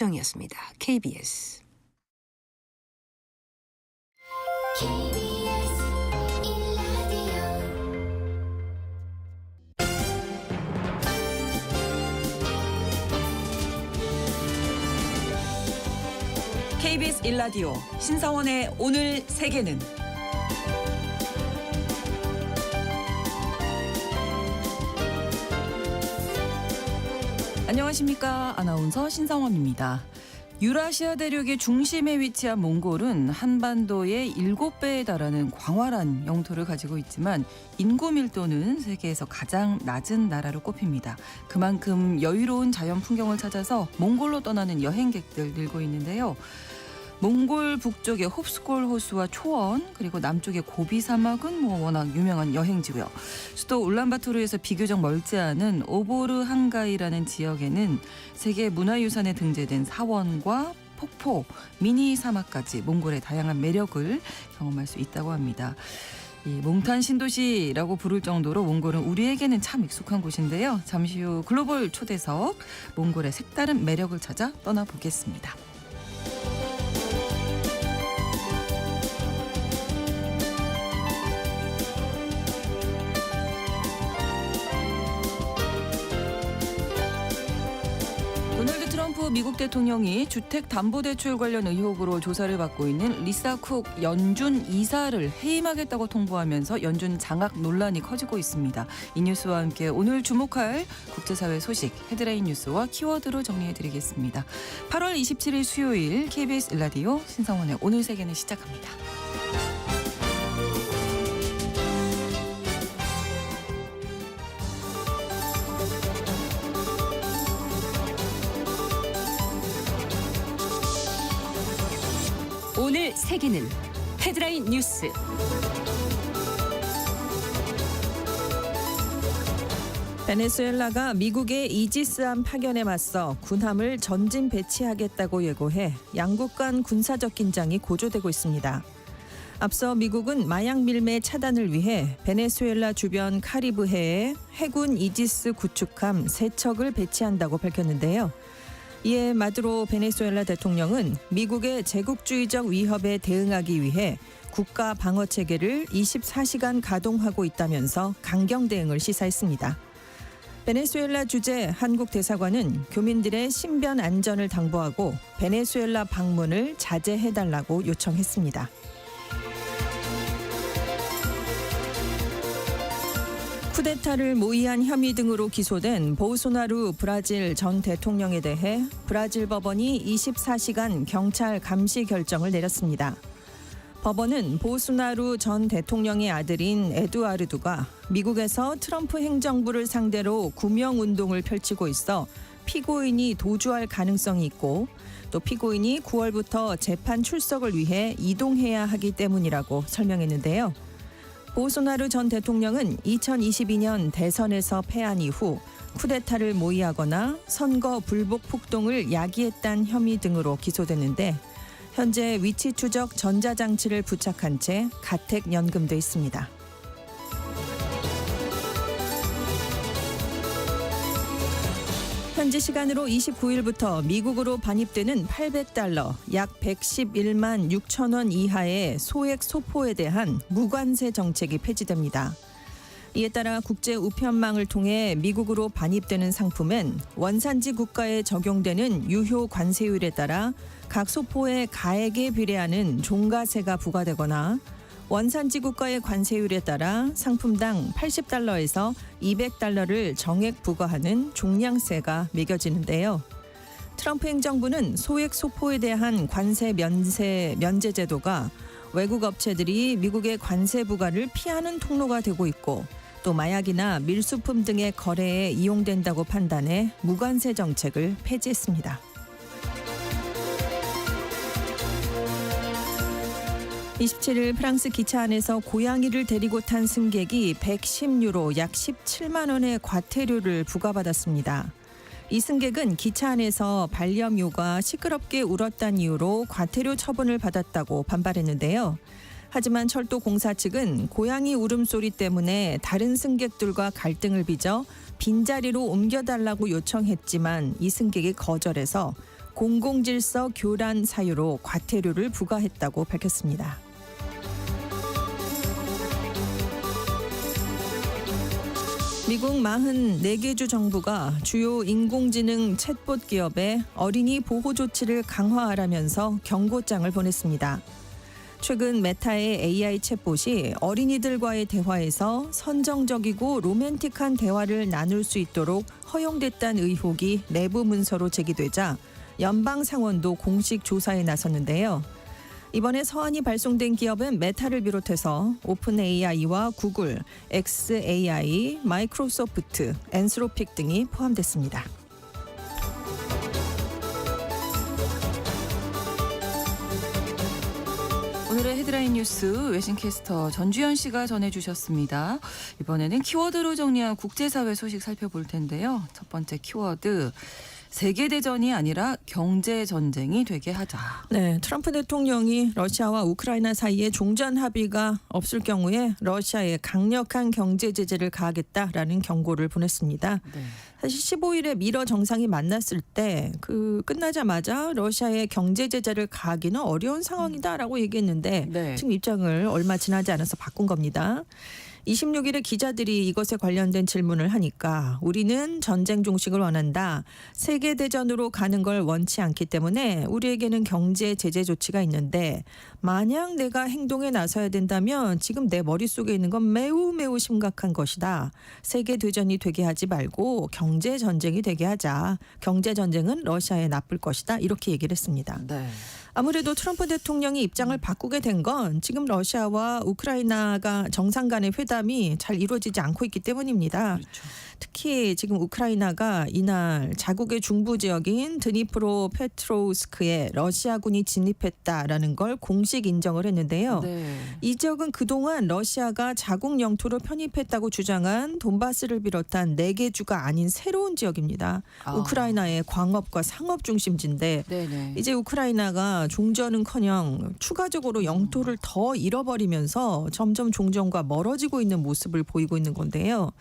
정이었습니다. KBS. KBS 1라디오 KBS 1라디오 신성원의 오늘 세계는 안녕하십니까. 아나운서 신성원입니다. 유라시아 대륙의 중심에 위치한 몽골은 한반도의 7배에 달하는 광활한 영토를 가지고 있지만 인구 밀도는 세계에서 가장 낮은 나라로 꼽힙니다. 그만큼 여유로운 자연 풍경을 찾아서 몽골로 떠나는 여행객들 늘고 있는데요. 몽골 북쪽의 홉스골 호수와 초원 그리고 남쪽의 고비 사막은 워낙 유명한 여행지고요. 수도 울란바토르에서 비교적 멀지 않은 오보르 한가이라는 지역에는 세계 문화유산에 등재된 사원과 폭포, 미니 사막까지 몽골의 다양한 매력을 경험할 수 있다고 합니다. 이 몽탄 신도시라고 부를 정도로 몽골은 우리에게는 참 익숙한 곳인데요. 잠시 후 글로벌 초대석 몽골의 색다른 매력을 찾아 떠나보겠습니다. 도널드 트럼프 미국 대통령이 주택담보대출 관련 의혹으로 조사를 받고 있는 리사 쿡 연준 이사를 해임하겠다고 통보하면서 연준 장악 논란이 커지고 있습니다. 이 뉴스와 함께 오늘 주목할 국제사회 소식 헤드라인 뉴스와 키워드로 정리해드리겠습니다. 8월 27일 수요일 KBS 1라디오 신성원의 오늘 세계는 시작합니다. 오늘 세계는 헤드라인 뉴스. 베네수엘라가 미국의 이지스함 파견에 맞서 군함을 전진 배치하겠다고 예고해 양국 간 군사적 긴장이 고조되고 있습니다. 앞서 미국은 마약 밀매 차단을 위해 베네수엘라 주변 카리브해에 해군 이지스 구축함 3척을 배치한다고 밝혔는데요. 이에 마두로 베네수엘라 대통령은 미국의 제국주의적 위협에 대응하기 위해 국가 방어 체계를 24시간 가동하고 있다면서 강경 대응을 시사했습니다. 베네수엘라 주재 한국 대사관은 교민들의 신변 안전을 당부하고 베네수엘라 방문을 자제해달라고 요청했습니다. 쿠데타를 모의한 혐의 등으로 기소된 보우소나루 브라질 전 대통령에 대해 브라질 법원이 24시간 경찰 감시 결정을 내렸습니다. 법원은 보우소나루 전 대통령의 아들인 에두아르두가 미국에서 트럼프 행정부를 상대로 구명 운동을 펼치고 있어 피고인이 도주할 가능성이 있고 또 피고인이 9월부터 재판 출석을 위해 이동해야 하기 때문이라고 설명했는데요. 보우소나루 전 대통령은 2022년 대선에서 패한 이후 쿠데타를 모의하거나 선거 불복 폭동을 야기했다는 혐의 등으로 기소됐는데 현재 위치 추적 전자장치를 부착한 채 가택 연금돼 있습니다. 현지 시간으로 29일부터 미국으로 반입되는 $800, 약 111만 6천 원 이하의 소액 소포에 대한 무관세 정책이 폐지됩니다. 이에 따라 국제 우편망을 통해 미국으로 반입되는 상품엔 원산지 국가에 적용되는 유효 관세율에 따라 각 소포의 가액에 비례하는 종가세가 부과되거나 원산지 국가의 관세율에 따라 상품당 $80에서 $200를 정액 부과하는 종량세가 매겨지는데요. 트럼프 행정부는 소액 소포에 대한 관세 면제 제도가 외국 업체들이 미국의 관세 부과를 피하는 통로가 되고 있고 또 마약이나 밀수품 등의 거래에 이용된다고 판단해 무관세 정책을 폐지했습니다. 27일 프랑스 기차 안에서 고양이를 데리고 탄 승객이 110유로 약 17만 원의 과태료를 부과받았습니다. 이 승객은 기차 안에서 반려묘가 시끄럽게 울었다는 이유로 과태료 처분을 받았다고 반발했는데요. 하지만 철도 공사 측은 고양이 울음소리 때문에 다른 승객들과 갈등을 빚어 빈자리로 옮겨달라고 요청했지만 이 승객이 거절해서 공공질서 교란 사유로 과태료를 부과했다고 밝혔습니다. 미국 44개 주 정부가 주요 인공지능 챗봇 기업에 어린이 보호 조치를 강화하라면서 경고장을 보냈습니다. 최근 메타의 AI 챗봇이 어린이들과의 대화에서 선정적이고 로맨틱한 대화를 나눌 수 있도록 허용됐다는 의혹이 내부 문서로 제기되자 연방 상원도 공식 조사에 나섰는데요. 이번에 서한이 발송된 기업은 메타를 비롯해서 오픈 AI와 구글, xAI, 마이크로소프트, 엔스로픽 등이 포함됐습니다. 오늘의 헤드라인 뉴스 외신캐스터 전주현 씨가 전해주셨습니다. 이번에는 키워드로 정리한 국제사회 소식 살펴볼 텐데요. 첫 번째 키워드. 세계대전이 아니라 경제전쟁이 되게 하자. 네, 트럼프 대통령이 러시아와 우크라이나 사이에 종전 합의가 없을 경우에 러시아에 강력한 경제 제재를 가하겠다라는 경고를 보냈습니다. 네. 사실 15일에 미러 정상이 만났을 때 끝나자마자 러시아의 경제 제재를 가하기는 어려운 상황이다라고 얘기했는데 네. 지금 입장을 얼마 지나지 않아서 바꾼 겁니다. 26일에 기자들이 이것에 관련된 질문을 하니까 우리는 전쟁 종식을 원한다. 세계대전으로 가는 걸 원치 않기 때문에 우리에게는 경제 제재 조치가 있는데 만약 내가 행동에 나서야 된다면 지금 내 머릿속에 있는 건 매우 매우 심각한 것이다. 세계대전이 되게 하지 말고 경제전쟁이 되게 하자. 경제전쟁은 러시아에 나쁠 것이다. 이렇게 얘기를 했습니다. 네. 아무래도 트럼프 대통령이 입장을 바꾸게 된 건 지금 러시아와 우크라이나가 정상 간의 회담이 잘 이루어지지 않고 있기 때문입니다. 그렇죠. 특히 지금 우크라이나가 이날 자국의 중부 지역인 드니프로 페트로우스크에 러시아군이 진입했다라는 걸 공식 인정을 했는데요. 네. 이 지역은 그동안 러시아가 자국 영토로 편입했다고 주장한 돈바스를 비롯한 4개 주가 아닌 새로운 지역입니다. 아. 우크라이나의 광업과 상업 중심지인데 네네. 이제 우크라이나가 종전은커녕 추가적으로 영토를 더 잃어버리면서 점점 종전과 멀어지고 있는 모습을 보이고 있는 건데요.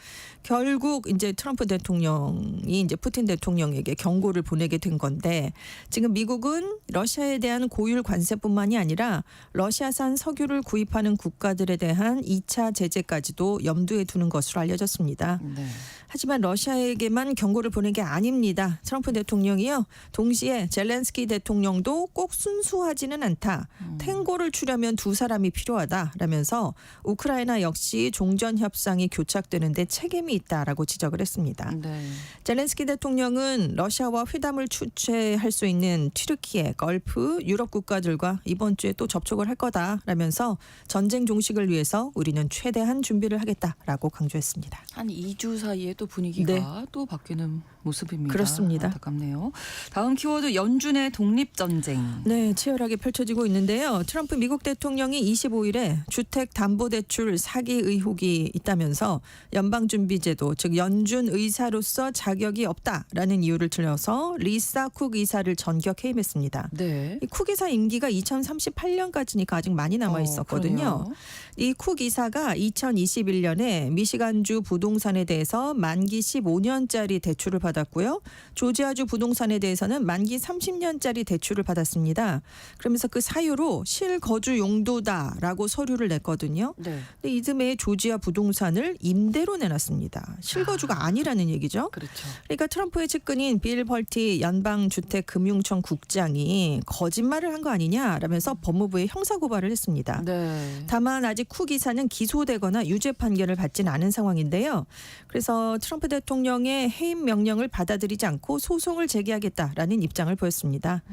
결국 이제 트럼프 대통령이 이제 푸틴 대통령에게 경고를 보내게 된 건데 지금 미국은 러시아에 대한 고율 관세뿐만이 아니라 러시아산 석유를 구입하는 국가들에 대한 2차 제재까지도 염두에 두는 것으로 알려졌습니다. 네. 하지만 러시아에게만 경고를 보낸 게 아닙니다. 트럼프 대통령이요. 동시에 젤렌스키 대통령도 꼭 순수하지는 않다. 탱고를 추려면 두 사람이 필요하다라면서 우크라이나 역시 종전 협상이 교착되는데 책임이 있다라고 지적을 했습니다. 네. 젤렌스키 대통령은 러시아와 회담을 주최할 수 있는 튀르키예, 걸프, 유럽 국가들과 이번 주에 또 접촉을 할 거다라면서 전쟁 종식을 위해서 우리는 최대한 준비를 하겠다라고 강조했습니다. 한 2주 사이에 또 분위기가 또 바뀌는 모습입니다. 그렇습니다. 안타깝네요. 다음 키워드 연준의 독립전쟁. 네, 치열하게 펼쳐지고 있는데요. 트럼프 미국 대통령이 25일에 주택담보대출 사기 의혹이 있다면서 연방준비제도 즉 연준 의사로서 자격이 없다라는 이유를 들어서 리사 쿡 이사를 전격 해임했습니다. 네. 이 쿡 이사 임기가 2038년까지니까 아직 많이 남아 있었거든요. 이 쿡 이사가 2021년에 미시간주 부동산에 대해서 만기 15년짜리 대출을 받았고요. 조지아주 부동산에 대해서는 만기 30년짜리 대출을 받았습니다. 그러면서 그 사유로 실거주 용도다라고 서류를 냈거든요. 네. 근데 이듬해 조지아 부동산을 임대로 내놨습니다. 실거주가 아니라는 얘기죠. 그렇죠. 그러니까 트럼프의 측근인 빌 펄티 연방주택금융청 국장이 거짓말을 한 거 아니냐라면서 법무부에 형사고발을 했습니다. 네. 다만 아직 쿡 이사는 기소되거나 유죄 판결을 받지는 않은 상황인데요. 그래서 트럼프 대통령의 해임 명령을 받아들이지 않고 소송을 제기하겠다라는 입장을 보였습니다.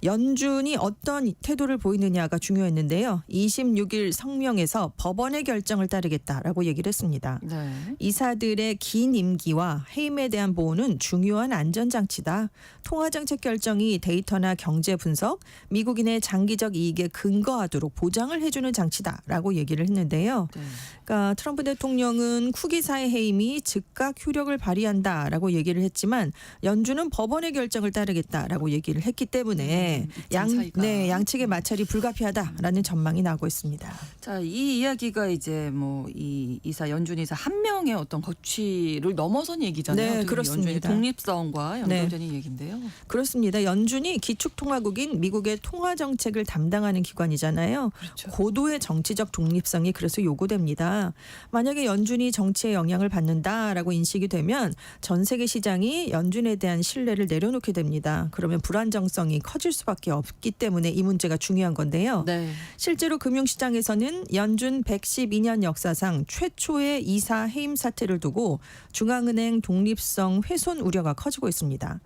연준이 어떤 태도를 보이느냐가 중요했는데요. 26일 성명에서 법원의 결정을 따르겠다라고 얘기를 했습니다. 네. 이사들의 긴 임기와 해임에 대한 보호는 중요한 안전장치다. 통화정책 결정이 데이터나 경제 분석, 미국인의 장기적 이익에 근거하도록 보장을 해주는 장치다라고 얘기를 했는데요. 네. 그러니까 트럼프 대통령은 쿡 이사의 해임이 즉각 효력을 발휘한다라고 얘기를 했지만 연준은 법원의 결정을 따르겠다라고 얘기를 했기 때문에 때문에 입장 차이가. 양측의 마찰이 불가피하다라는 전망이 나오고 있습니다. 자, 이 이야기가 이제 뭐 이 이사 연준 이사 한 명의 어떤 거취를 넘어선 얘기잖아요. 네, 어떻게 보면 그렇습니다. 연준의 독립성과 네. 연결되는 얘기인데요. 그렇습니다. 연준이 기축통화국인 미국의 통화 정책을 담당하는 기관이잖아요. 그렇죠. 고도의 정치적 독립성이 그래서 요구됩니다. 만약에 연준이 정치에 영향을 받는다라고 인식이 되면 전 세계 시장이 연준에 대한 신뢰를 내려놓게 됩니다. 그러면 불안정성이 커질 수밖에 없기 때문에 이 문제가 중요한 건데요. 네. 실제로 금융시장에서는 연준 112년 역사상 최초의 이사 해임 사태를 두고 중앙은행 독립성 훼손 우려가 커지고 있습니다.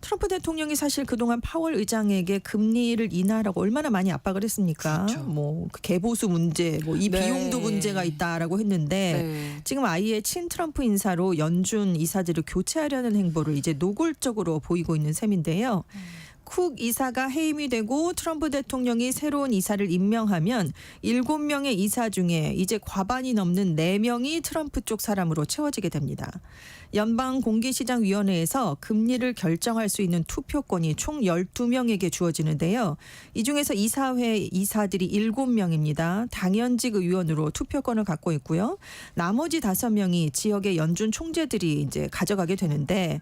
트럼프 대통령이 사실 그동안 파월 의장에게 금리를 인하라고 얼마나 많이 압박을 했습니까? 그렇죠. 뭐 개보수 문제, 뭐 이 네. 비용도 문제가 있다라고 했는데 네. 지금 아예 친 트럼프 인사로 연준 이사들을 교체하려는 행보를 이제 노골적으로 보이고 있는 셈인데요. 쿡 이사가 해임이 되고 트럼프 대통령이 새로운 이사를 임명하면 7명의 이사 중에 이제 과반이 넘는 4명이 트럼프 쪽 사람으로 채워지게 됩니다. 연방공개시장위원회에서 금리를 결정할 수 있는 투표권이 총 12명에게 주어지는데요. 이 중에서 이사회 이사들이 7명입니다. 당연직 의원으로 투표권을 갖고 있고요. 나머지 5명이 지역의 연준 총재들이 이제 가져가게 되는데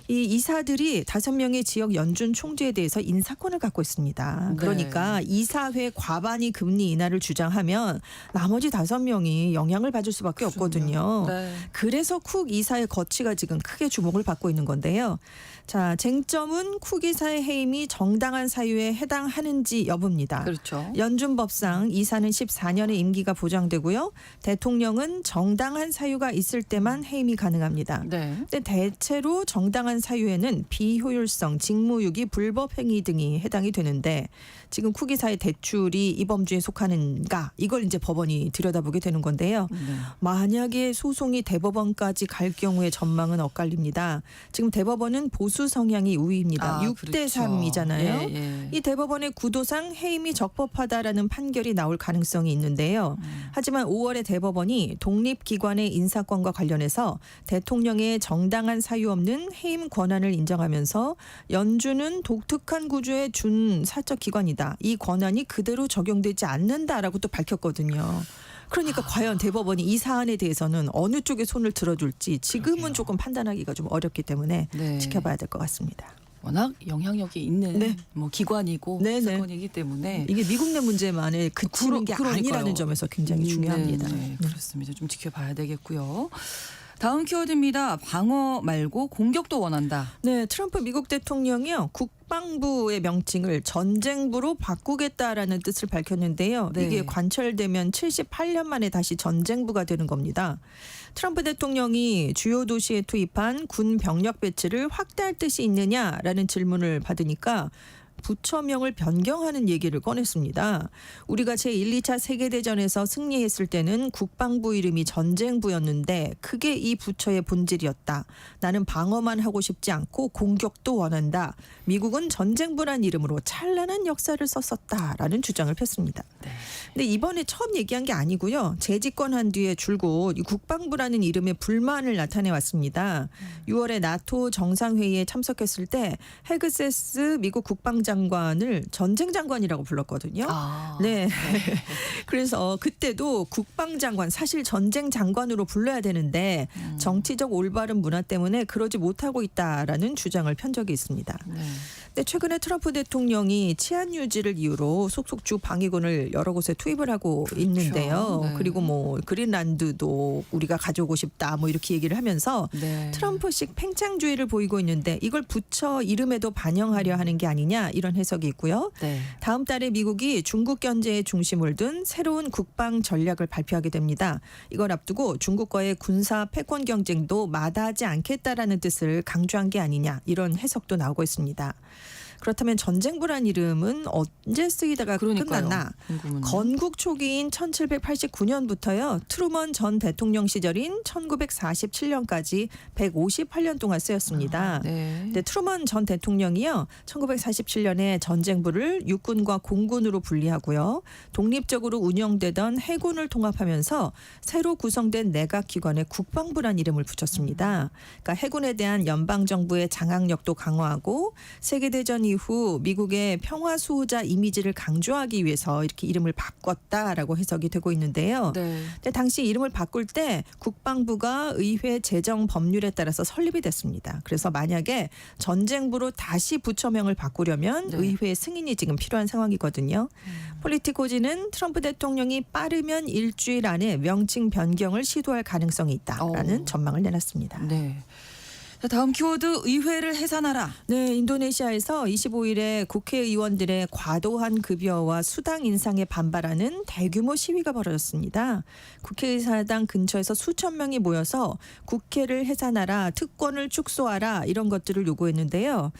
이 이사들이 5명의 지역 연준 총재에 대해서 인사권을 갖고 있습니다. 네. 그러니까 이사회 과반이 금리 인하를 주장하면 나머지 5명이 영향을 받을 수밖에 없거든요. 네. 그래서 쿡 이사의 거취가 지금 크게 주목을 받고 있는 건데요. 자, 쟁점은 쿡 이사의 해임이 정당한 사유에 해당하는지 여부입니다. 그렇죠. 연준법상 이사는 14년의 임기가 보장되고요. 대통령은 정당한 사유가 있을 때만 해임이 가능합니다. 네. 근데 대체로 정당한 사유에는 비효율성, 직무유기, 불법 행위 등이 해당이 되는데 지금 쿡 이사의 대출이 이 범주에 속하는가 이걸 이제 법원이 들여다보게 되는 건데요. 네. 만약에 소송이 대법원까지 갈 경우에 전망은 엇갈립니다. 지금 대법원은 보수 성향이 우위입니다. 6대 3이잖아요. 예, 예. 이 대법원의 구도상 해임이 적법하다라는 판결이 나올 가능성이 있는데요. 하지만 5월에 대법원이 독립기관의 인사권과 관련해서 대통령의 정당한 사유 없는 해임 권한을 인정하면서 연준은 독특한 구조의 준사적 기관이다. 이 권한이 그대로 적용되지 않는다라고 또 밝혔거든요. 그러니까 과연 대법원이 이 사안에 대해서는 어느 쪽에 손을 들어줄지 지금은 그러게요. 조금 판단하기가 좀 어렵기 때문에 네. 지켜봐야 될 것 같습니다. 워낙 영향력이 있는 네. 뭐 기관이고 네, 네. 사건이기 때문에 이게 미국 내 문제만에 그치는 게 그러니까요. 아니라는 점에서 굉장히 중요합니다. 네, 그렇습니다. 좀 지켜봐야 되겠고요. 다음 키워드입니다. 방어 말고 공격도 원한다. 네, 트럼프 미국 대통령이요. 국방부의 명칭을 전쟁부로 바꾸겠다라는 뜻을 밝혔는데요. 네. 이게 관철되면 78년 만에 다시 전쟁부가 되는 겁니다. 트럼프 대통령이 주요 도시에 투입한 군 병력 배치를 확대할 뜻이 있느냐라는 질문을 받으니까 부처명을 변경하는 얘기를 꺼냈습니다. 우리가 제1, 2차 세계대전에서 승리했을 때는 국방부 이름이 전쟁부였는데 그게 이 부처의 본질이었다. 나는 방어만 하고 싶지 않고 공격도 원한다. 미국은 전쟁부란 이름으로 찬란한 역사를 썼었다라는 주장을 폈습니다. 근데 이번에 처음 얘기한 게 아니고요. 재집권한 뒤에 줄곧 이 국방부라는 이름에 불만을 나타내 왔습니다. 6월에 나토 정상회의에 참석했을 때 헤그세스 미국 국방장관을 전쟁장관이라고 불렀거든요. 아, 네. 그래서 그때도 국방장관 사실 전쟁장관으로 불러야 되는데 정치적 올바른 문화 때문에 그러지 못하고 있다라는 주장을 편 적이 있습니다. 네. 근데 최근에 트럼프 대통령이 치안 유지를 이유로 속속 주 방위군을 여러 곳에 투입을 하고 있는데요. 네. 그리고 뭐 그린란드도 우리가 가져오고 싶다 뭐 이렇게 얘기를 하면서 네. 트럼프식 팽창주의를 보이고 있는데 이걸 부처 이름에도 반영하려 하는 게 아니냐 이런 해석이 있고요. 네. 다음 달에 미국이 중국 견제에 중심을 둔 새로운 국방 전략을 발표하게 됩니다. 이걸 앞두고 중국과의 군사 패권 경쟁도 마다하지 않겠다라는 뜻을 강조한 게 아니냐 이런 해석도 나오고 있습니다. 그렇다면 전쟁부란 이름은 언제 쓰이다가 그러니까요. 끝났나? 궁금은. 건국 초기인 1789년부터요. 트루먼 전 대통령 시절인 1947년까지 158년 동안 쓰였습니다. 네. 근데 트루먼 전 대통령이요. 1947년에 전쟁부를 육군과 공군으로 분리하고요. 독립적으로 운영되던 해군을 통합하면서 새로 구성된 내각 기관에 국방부란 이름을 붙였습니다. 그러니까 해군에 대한 연방 정부의 장악력도 강화하고 세계대전 이후 미국의 평화 수호자 이미지를 강조하기 위해서 이렇게 이름을 바꿨다라고 해석이 되고 있는데요. 네. 근데 당시 이름을 바꿀 때 국방부가 의회 제정 법률에 따라서 설립이 됐습니다. 그래서 만약에 전쟁부로 다시 부처명을 바꾸려면 네. 의회 승인이 지금 필요한 상황이거든요. 폴리티코지는 트럼프 대통령이 빠르면 일주일 안에 명칭 변경을 시도할 가능성이 있다라는 전망을 내놨습니다. 네. 자, 다음 키워드 의회를 해산하라. 네, 인도네시아에서 25일에 국회의원들의 과도한 급여와 수당 인상에 반발하는 대규모 시위가 벌어졌습니다. 국회의사당 근처에서 수천 명이 모여서 국회를 해산하라, 특권을 축소하라 이런 것들을 요구했는데요.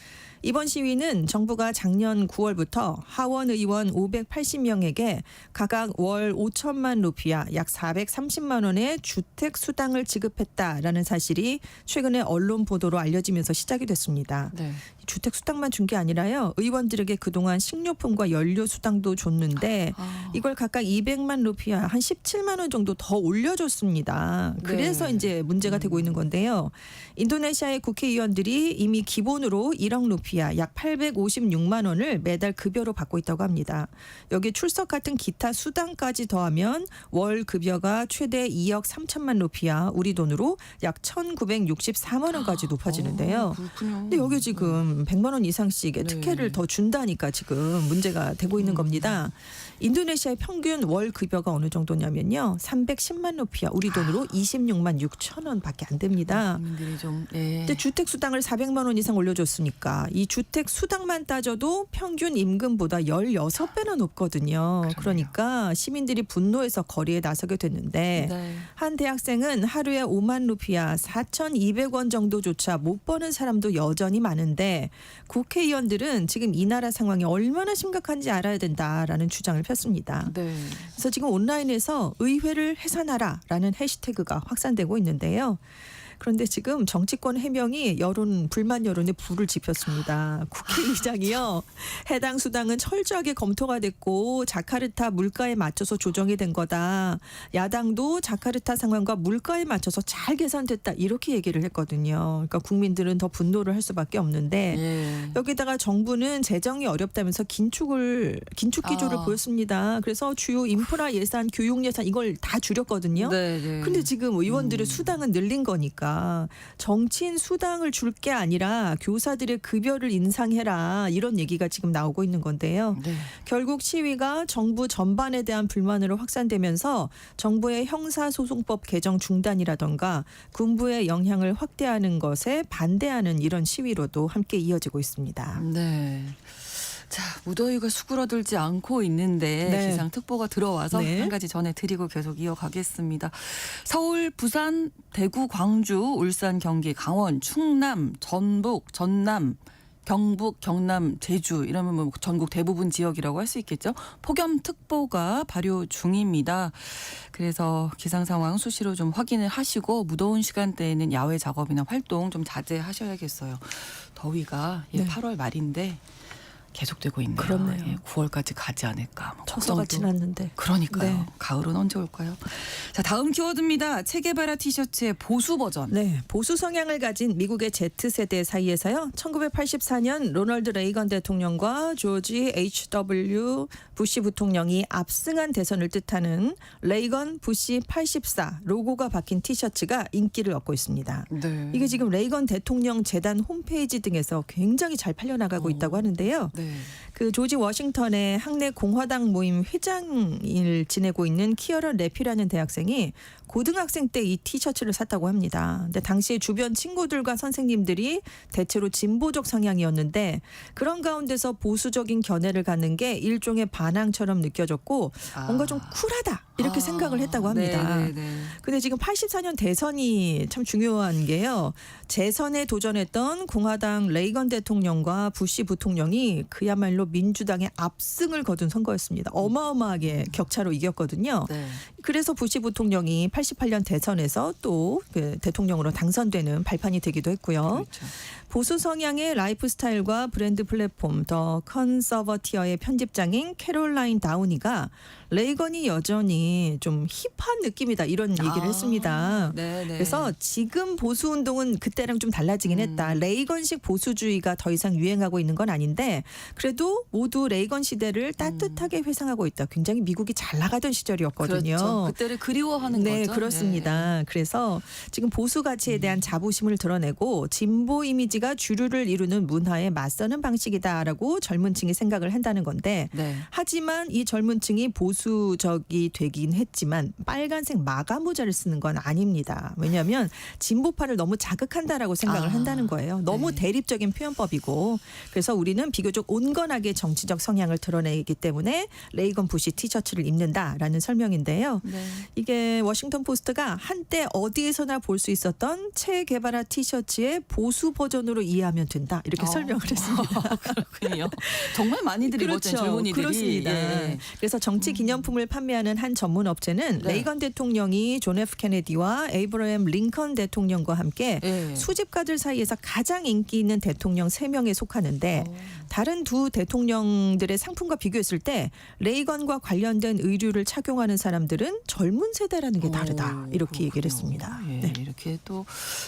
이번 시위는 정부가 작년 9월부터 하원 의원 580명에게 각각 월 5천만 루피아 약 430만 원의 주택 수당을 지급했다라는 사실이 최근에 언론 보도로 알려지면서 시작이 됐습니다. 네. 주택 수당만 준 게 아니라요. 의원들에게 그동안 식료품과 연료 수당도 줬는데 이걸 각각 200만 루피아 한 17만 원 정도 더 올려줬습니다. 그래서 네. 이제 문제가 되고 있는 건데요. 인도네시아의 국회의원들이 이미 기본으로 1억 루피아 약 856만 원을 매달 급여로 받고 있다고 합니다. 여기에 출석 같은 기타 수당까지 더하면 월 급여가 최대 2억 3천만 루피아 우리 돈으로 약 1,964만 원까지 높아지는데요. 그렇군요. 근데 여기 지금 100만 원 이상씩의 네. 특혜를 더 준다니까 지금 문제가 되고 있는 겁니다. 인도네시아의 평균 월 급여가 어느 정도냐면요. 310만 루피아 우리 돈으로 26만 6천 원밖에 안 됩니다. 국민들이 좀 네. 근데 주택 수당을 400만 원 이상 올려줬으니까 이 주택 수당만 따져도 평균 임금보다 16배나 높거든요. 그러니까 시민들이 분노해서 거리에 나서게 됐는데 네. 한 대학생은 하루에 5만 루피아 4,200원 정도조차 못 버는 사람도 여전히 많은데 국회의원들은 지금 이 나라 상황이 얼마나 심각한지 알아야 된다라는 주장을 폈습니다. 네. 그래서 지금 온라인에서 의회를 해산하라라는 해시태그가 확산되고 있는데요. 그런데 지금 정치권 해명이 불만 여론에 불을 지폈습니다. 국회의장이요. 해당 수당은 철저하게 검토가 됐고 자카르타 물가에 맞춰서 조정이 된 거다. 야당도 자카르타 상황과 물가에 맞춰서 잘 계산됐다. 이렇게 얘기를 했거든요. 그러니까 국민들은 더 분노를 할 수밖에 없는데 예. 여기다가 정부는 재정이 어렵다면서 긴축 기조를 보였습니다. 그래서 주요 인프라 예산, 교육 예산 이걸 다 줄였거든요. 네, 네. 근데 지금 의원들의 수당은 늘린 거니까 정치인 수당을 줄 게 아니라 교사들의 급여를 인상해라 이런 얘기가 지금 나오고 있는 건데요. 네. 결국 시위가 정부 전반에 대한 불만으로 확산되면서 정부의 형사소송법 개정 중단이라던가 군부의 영향을 확대하는 것에 반대하는 이런 시위로도 함께 이어지고 있습니다. 네. 자, 무더위가 수그러들지 않고 있는데 네. 기상특보가 들어와서 네. 한 가지 전해드리고 계속 이어가겠습니다. 서울, 부산, 대구, 광주, 울산, 경기, 강원, 충남, 전북, 전남, 경북, 경남, 제주 이러면 뭐 전국 대부분 지역이라고 할 수 있겠죠. 폭염특보가 발효 중입니다. 그래서 기상 상황 수시로 좀 확인을 하시고 무더운 시간대에는 야외 작업이나 활동 좀 자제하셔야겠어요. 더위가 네. 8월 말인데 계속되고 있네요. 그렇네요. 예, 9월까지 가지 않을까. 뭐 척서가 걱정도. 지났는데. 그러니까요. 네. 가을은 언제 올까요? 자, 다음 키워드입니다. 체게바라 티셔츠의 보수 버전. 네, 보수 성향을 가진 미국의 Z세대 사이에서요. 1984년 로널드 레이건 대통령과 조지 H.W. 부시 부통령이 압승한 대선을 뜻하는 레이건 부시 84 로고가 박힌 티셔츠가 인기를 얻고 있습니다. 네. 이게 지금 레이건 대통령 재단 홈페이지 등에서 굉장히 잘 팔려나가고 있다고 하는데요. 네. 그 조지 워싱턴의 학내 공화당 모임 회장을 지내고 있는 키어런 래피라는 대학생이 고등학생 때 이 티셔츠를 샀다고 합니다. 근데 당시에 주변 친구들과 선생님들이 대체로 진보적 성향이었는데 그런 가운데서 보수적인 견해를 갖는 게 일종의 반항처럼 느껴졌고 뭔가 좀 쿨하다 이렇게 생각을 했다고 합니다. 네. 근데 지금 84년 대선이 참 중요한 게요. 재선에 도전했던 공화당 레이건 대통령과 부시 부통령이 그야말로 민주당의 압승을 거둔 선거였습니다. 어마어마하게 격차로 이겼거든요. 네. 그래서 부시 부통령이 88년 대선에서 또 그 대통령으로 당선되는 발판이 되기도 했고요. 그렇죠. 보수 성향의 라이프 스타일과 브랜드 플랫폼 더 컨서버티어의 편집장인 캐롤라인 다우니가 레이건이 여전히 좀 힙한 느낌이다 이런 얘기를 했습니다. 네네. 그래서 지금 보수 운동은 그때랑 좀 달라지긴 했다. 레이건식 보수주의가 더 이상 유행하고 있는 건 아닌데 그래도 모두 레이건 시대를 따뜻하게 회상하고 있다. 굉장히 미국이 잘 나가던 시절이었거든요. 그렇죠. 그때를 그리워하는 네, 거죠. 그렇습니다. 그래서 지금 보수 가치에 대한 자부심을 드러내고 진보 이미지가 주류를 이루는 문화에 맞서는 방식이다라고 젊은 층이 생각을 한다는 건데 네. 하지만 이 젊은 층이 보수적이 되긴 했지만 빨간색 마가 모자를 쓰는 건 아닙니다. 왜냐하면 진보파를 너무 자극한다라고 생각을 한다는 거예요. 너무 네. 대립적인 표현법이고 그래서 우리는 비교적 온건하게 정치적 성향을 드러내기 때문에 레이건 부시 티셔츠를 입는다라는 설명인데요. 네. 이게 워싱턴 포스트가 한때 어디에서나 볼 수 있었던 체 게바라 티셔츠의 보수 버전으로 이해하면 된다 이렇게 설명을 했습니다. 그렇군요. 정말 많이들 입었죠. 젊은이들이. 그렇습니다. 예. 그래서 정치 기념품을 판매하는 한 전문 업체는 네. 레이건 대통령이 존 F 케네디와 에이브러햄 링컨 대통령과 함께 예. 수집가들 사이에서 가장 인기 있는 대통령 3명에 속하는데 다른 두 대통령들의 상품과 비교했을 때 레이건과 관련된 의류를 착용하는 사람들은 젊은 세대라는 게 다르다 이렇게 얘기를 했습니다. 예, 네. 이렇게 또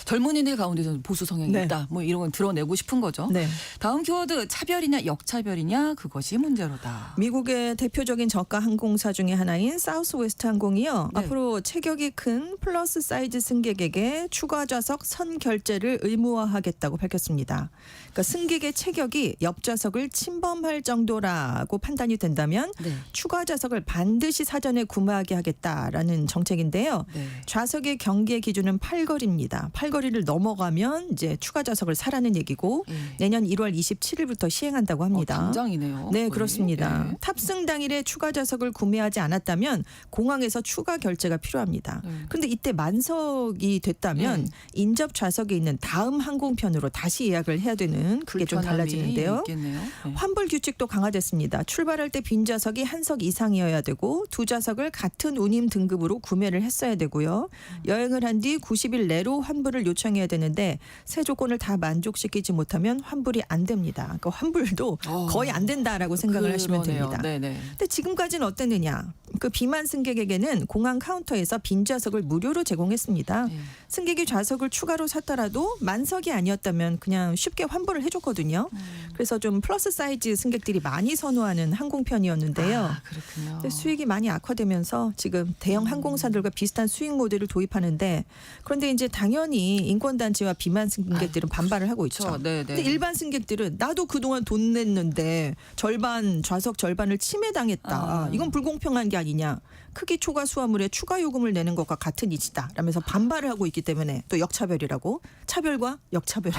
젊은이들 가운데서 보수 성향이 네. 있다. 뭐 이런 건 드러내고 싶은 거죠. 네. 다음 키워드 차별이냐 역차별이냐 그것이 문제로다. 미국의 대표적인 저가 항공사 중에 하나인 사우스웨스트 항공이요. 네. 앞으로 체격이 큰 플러스 사이즈 승객에게 추가 좌석 선 결제를 의무화하겠다고 밝혔습니다. 그러니까 승객의 체격이 옆 좌석을 침범할 정도라고 판단이 된다면 네. 추가 좌석을 반드시 사전에 구매하게 하겠다라는 정책인데요. 네. 좌석의 경계 기준은 8거리입니다. 8거리를 넘어가면 이제 추가 좌석을 사라는 얘기고 예. 내년 1월 27일부터 시행한다고 합니다. 당장이네요. 네, 거의. 그렇습니다. 예. 탑승 당일에 추가 좌석을 구매하지 않았다면 공항에서 추가 결제가 필요합니다. 그런데 이때 만석이 됐다면 인접 좌석에 있는 다음 항공편으로 다시 예약을 해야 되는 그게 좀 불편함이 달라지는데요. 있겠네요. 네. 환불 규칙도 강화됐습니다. 출발할 때 빈 좌석이 한 석 이상이어야 되고 두 좌석을 같은 운임 등급으로 구매를 했어야 되고요. 여행을 한 뒤 90일 내로 환불을 요청해야 되는데 세 조건을 다 만족시키지 못하면 환불이 안 됩니다. 그러니까 환불도 거의 안 된다라고 생각을 하시면 그러네요. 됩니다. 네네. 근데 지금까지는 어땠느냐? 그 비만 승객에게는 공항 카운터에서 빈 좌석을 무료로 제공했습니다. 예. 승객이 좌석을 추가로 샀더라도 만석이 아니었다면 그냥 쉽게 환불을 해줬거든요. 그래서 좀 플러스 사이즈 승객들이 많이 선호하는 항공편이었는데요. 아, 그렇군요. 근데 수익이 많이 악화되면서 지금 대형 항공사들과 비슷한 수익 모델을 도입하는데 그런데 이제 당연히 인권단체와 비만 승객들은 반발을 하고 있죠. 그렇죠. 네네. 근데 일반 승객들은 나도 그동안 돈 냈는데 절반 좌석 절반을 침해당했다. 이건 불공평한 게 아니냐. 크기 초과 수화물에 추가 요금을 내는 것과 같은 이치다. 라면서 반발을 하고 있기 때문에 또 역차별이라고 차별과 역차별의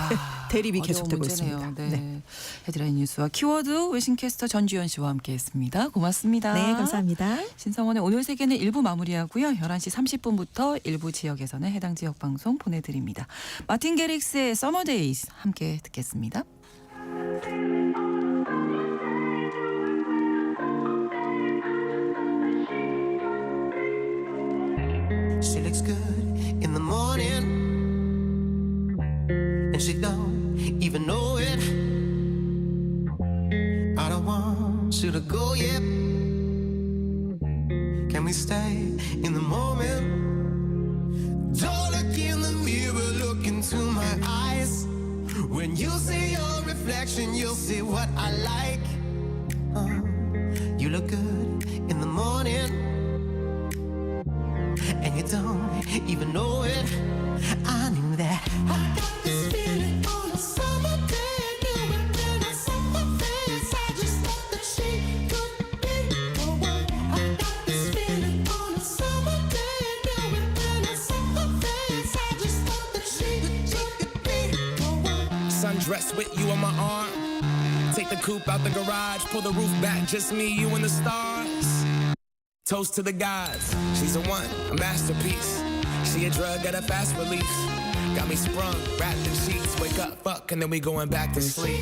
대립이 어려운 계속되고 문제네요. 있습니다. 네. 헤드라인 뉴스와 키워드 외신캐스터 전주현 씨와 함께했습니다. 고맙습니다. 네, 감사합니다. 신성원의 오늘 세계는 1부 마무리하고요. 11시 30분부터 일부 지역에서는 해당 지역 방송 보내드립니다. 마틴 게릭스의 서머데이즈 함께 듣겠습니다. She looks good in the morning, and she don't even know it. I don't want you to go yet. Can we stay in the moment? Don't look in the mirror, look into my eyes. When you see your reflection, you'll see what I like. You look good in the morning, and you don't even know it. I knew that. I got this feeling on a summer day. I knew it when I saw her face. I just thought that she could be the one. I got this feeling on a summer day. I knew it when I saw her face. I just thought that she could be the one. Sundress with you on my arm. Take the coupe out the garage, pull the roof back, just me, you and the stars. Toast to the gods, she's a one, a masterpiece. She a drug at a fast release. Got me sprung, wrapped in sheets. Wake up, fuck, and then we going back to sleep.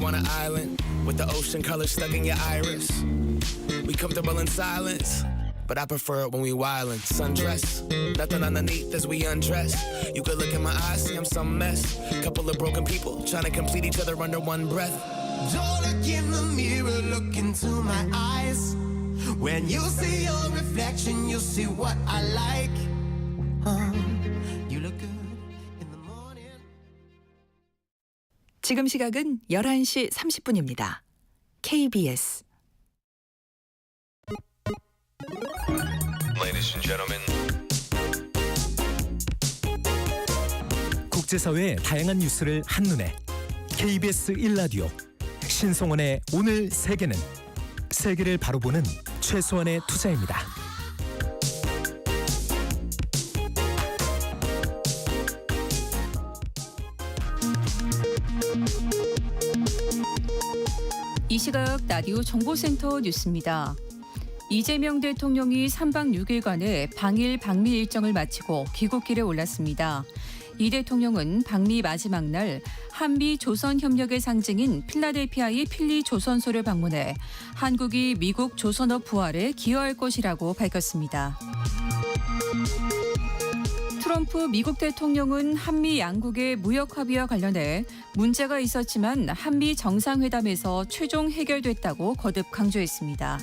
on an island with the ocean color stuck in your iris. We comfortable in silence, but I prefer it when we wildin'. Sundress, nothing underneath as we undress. You could look in my eyes, see I'm some mess. Couple of broken people trying to complete each other under one breath. Don't look in the mirror, look into my eyes. When you see your reflection, you'll see what I like. You look good in the morning. 지금 시각은 11시 30분입니다. KBS Ladies and gentlemen. 국제사회의 다양한 뉴스를 한눈에 KBS 1라디오 신성원의 오늘 세계는 세계를 바로 보는 최소한의 투자입니다. 이 시각 라디오 정보센터 뉴스입니다. 이재명 대통령이 3박 6일간의 방일 방미 일정을 마치고 귀국길에 올랐습니다. 이 대통령은 방미 마지막 날 한미 조선 협력의 상징인 필라델피아의 필리 조선소를 방문해 한국이 미국 조선업 부활에 기여할 것이라고 밝혔습니다. 트럼프 미국 대통령은 한미 양국의 무역 합의와 관련해 문제가 있었지만 한미 정상회담에서 최종 해결됐다고 거듭 강조했습니다.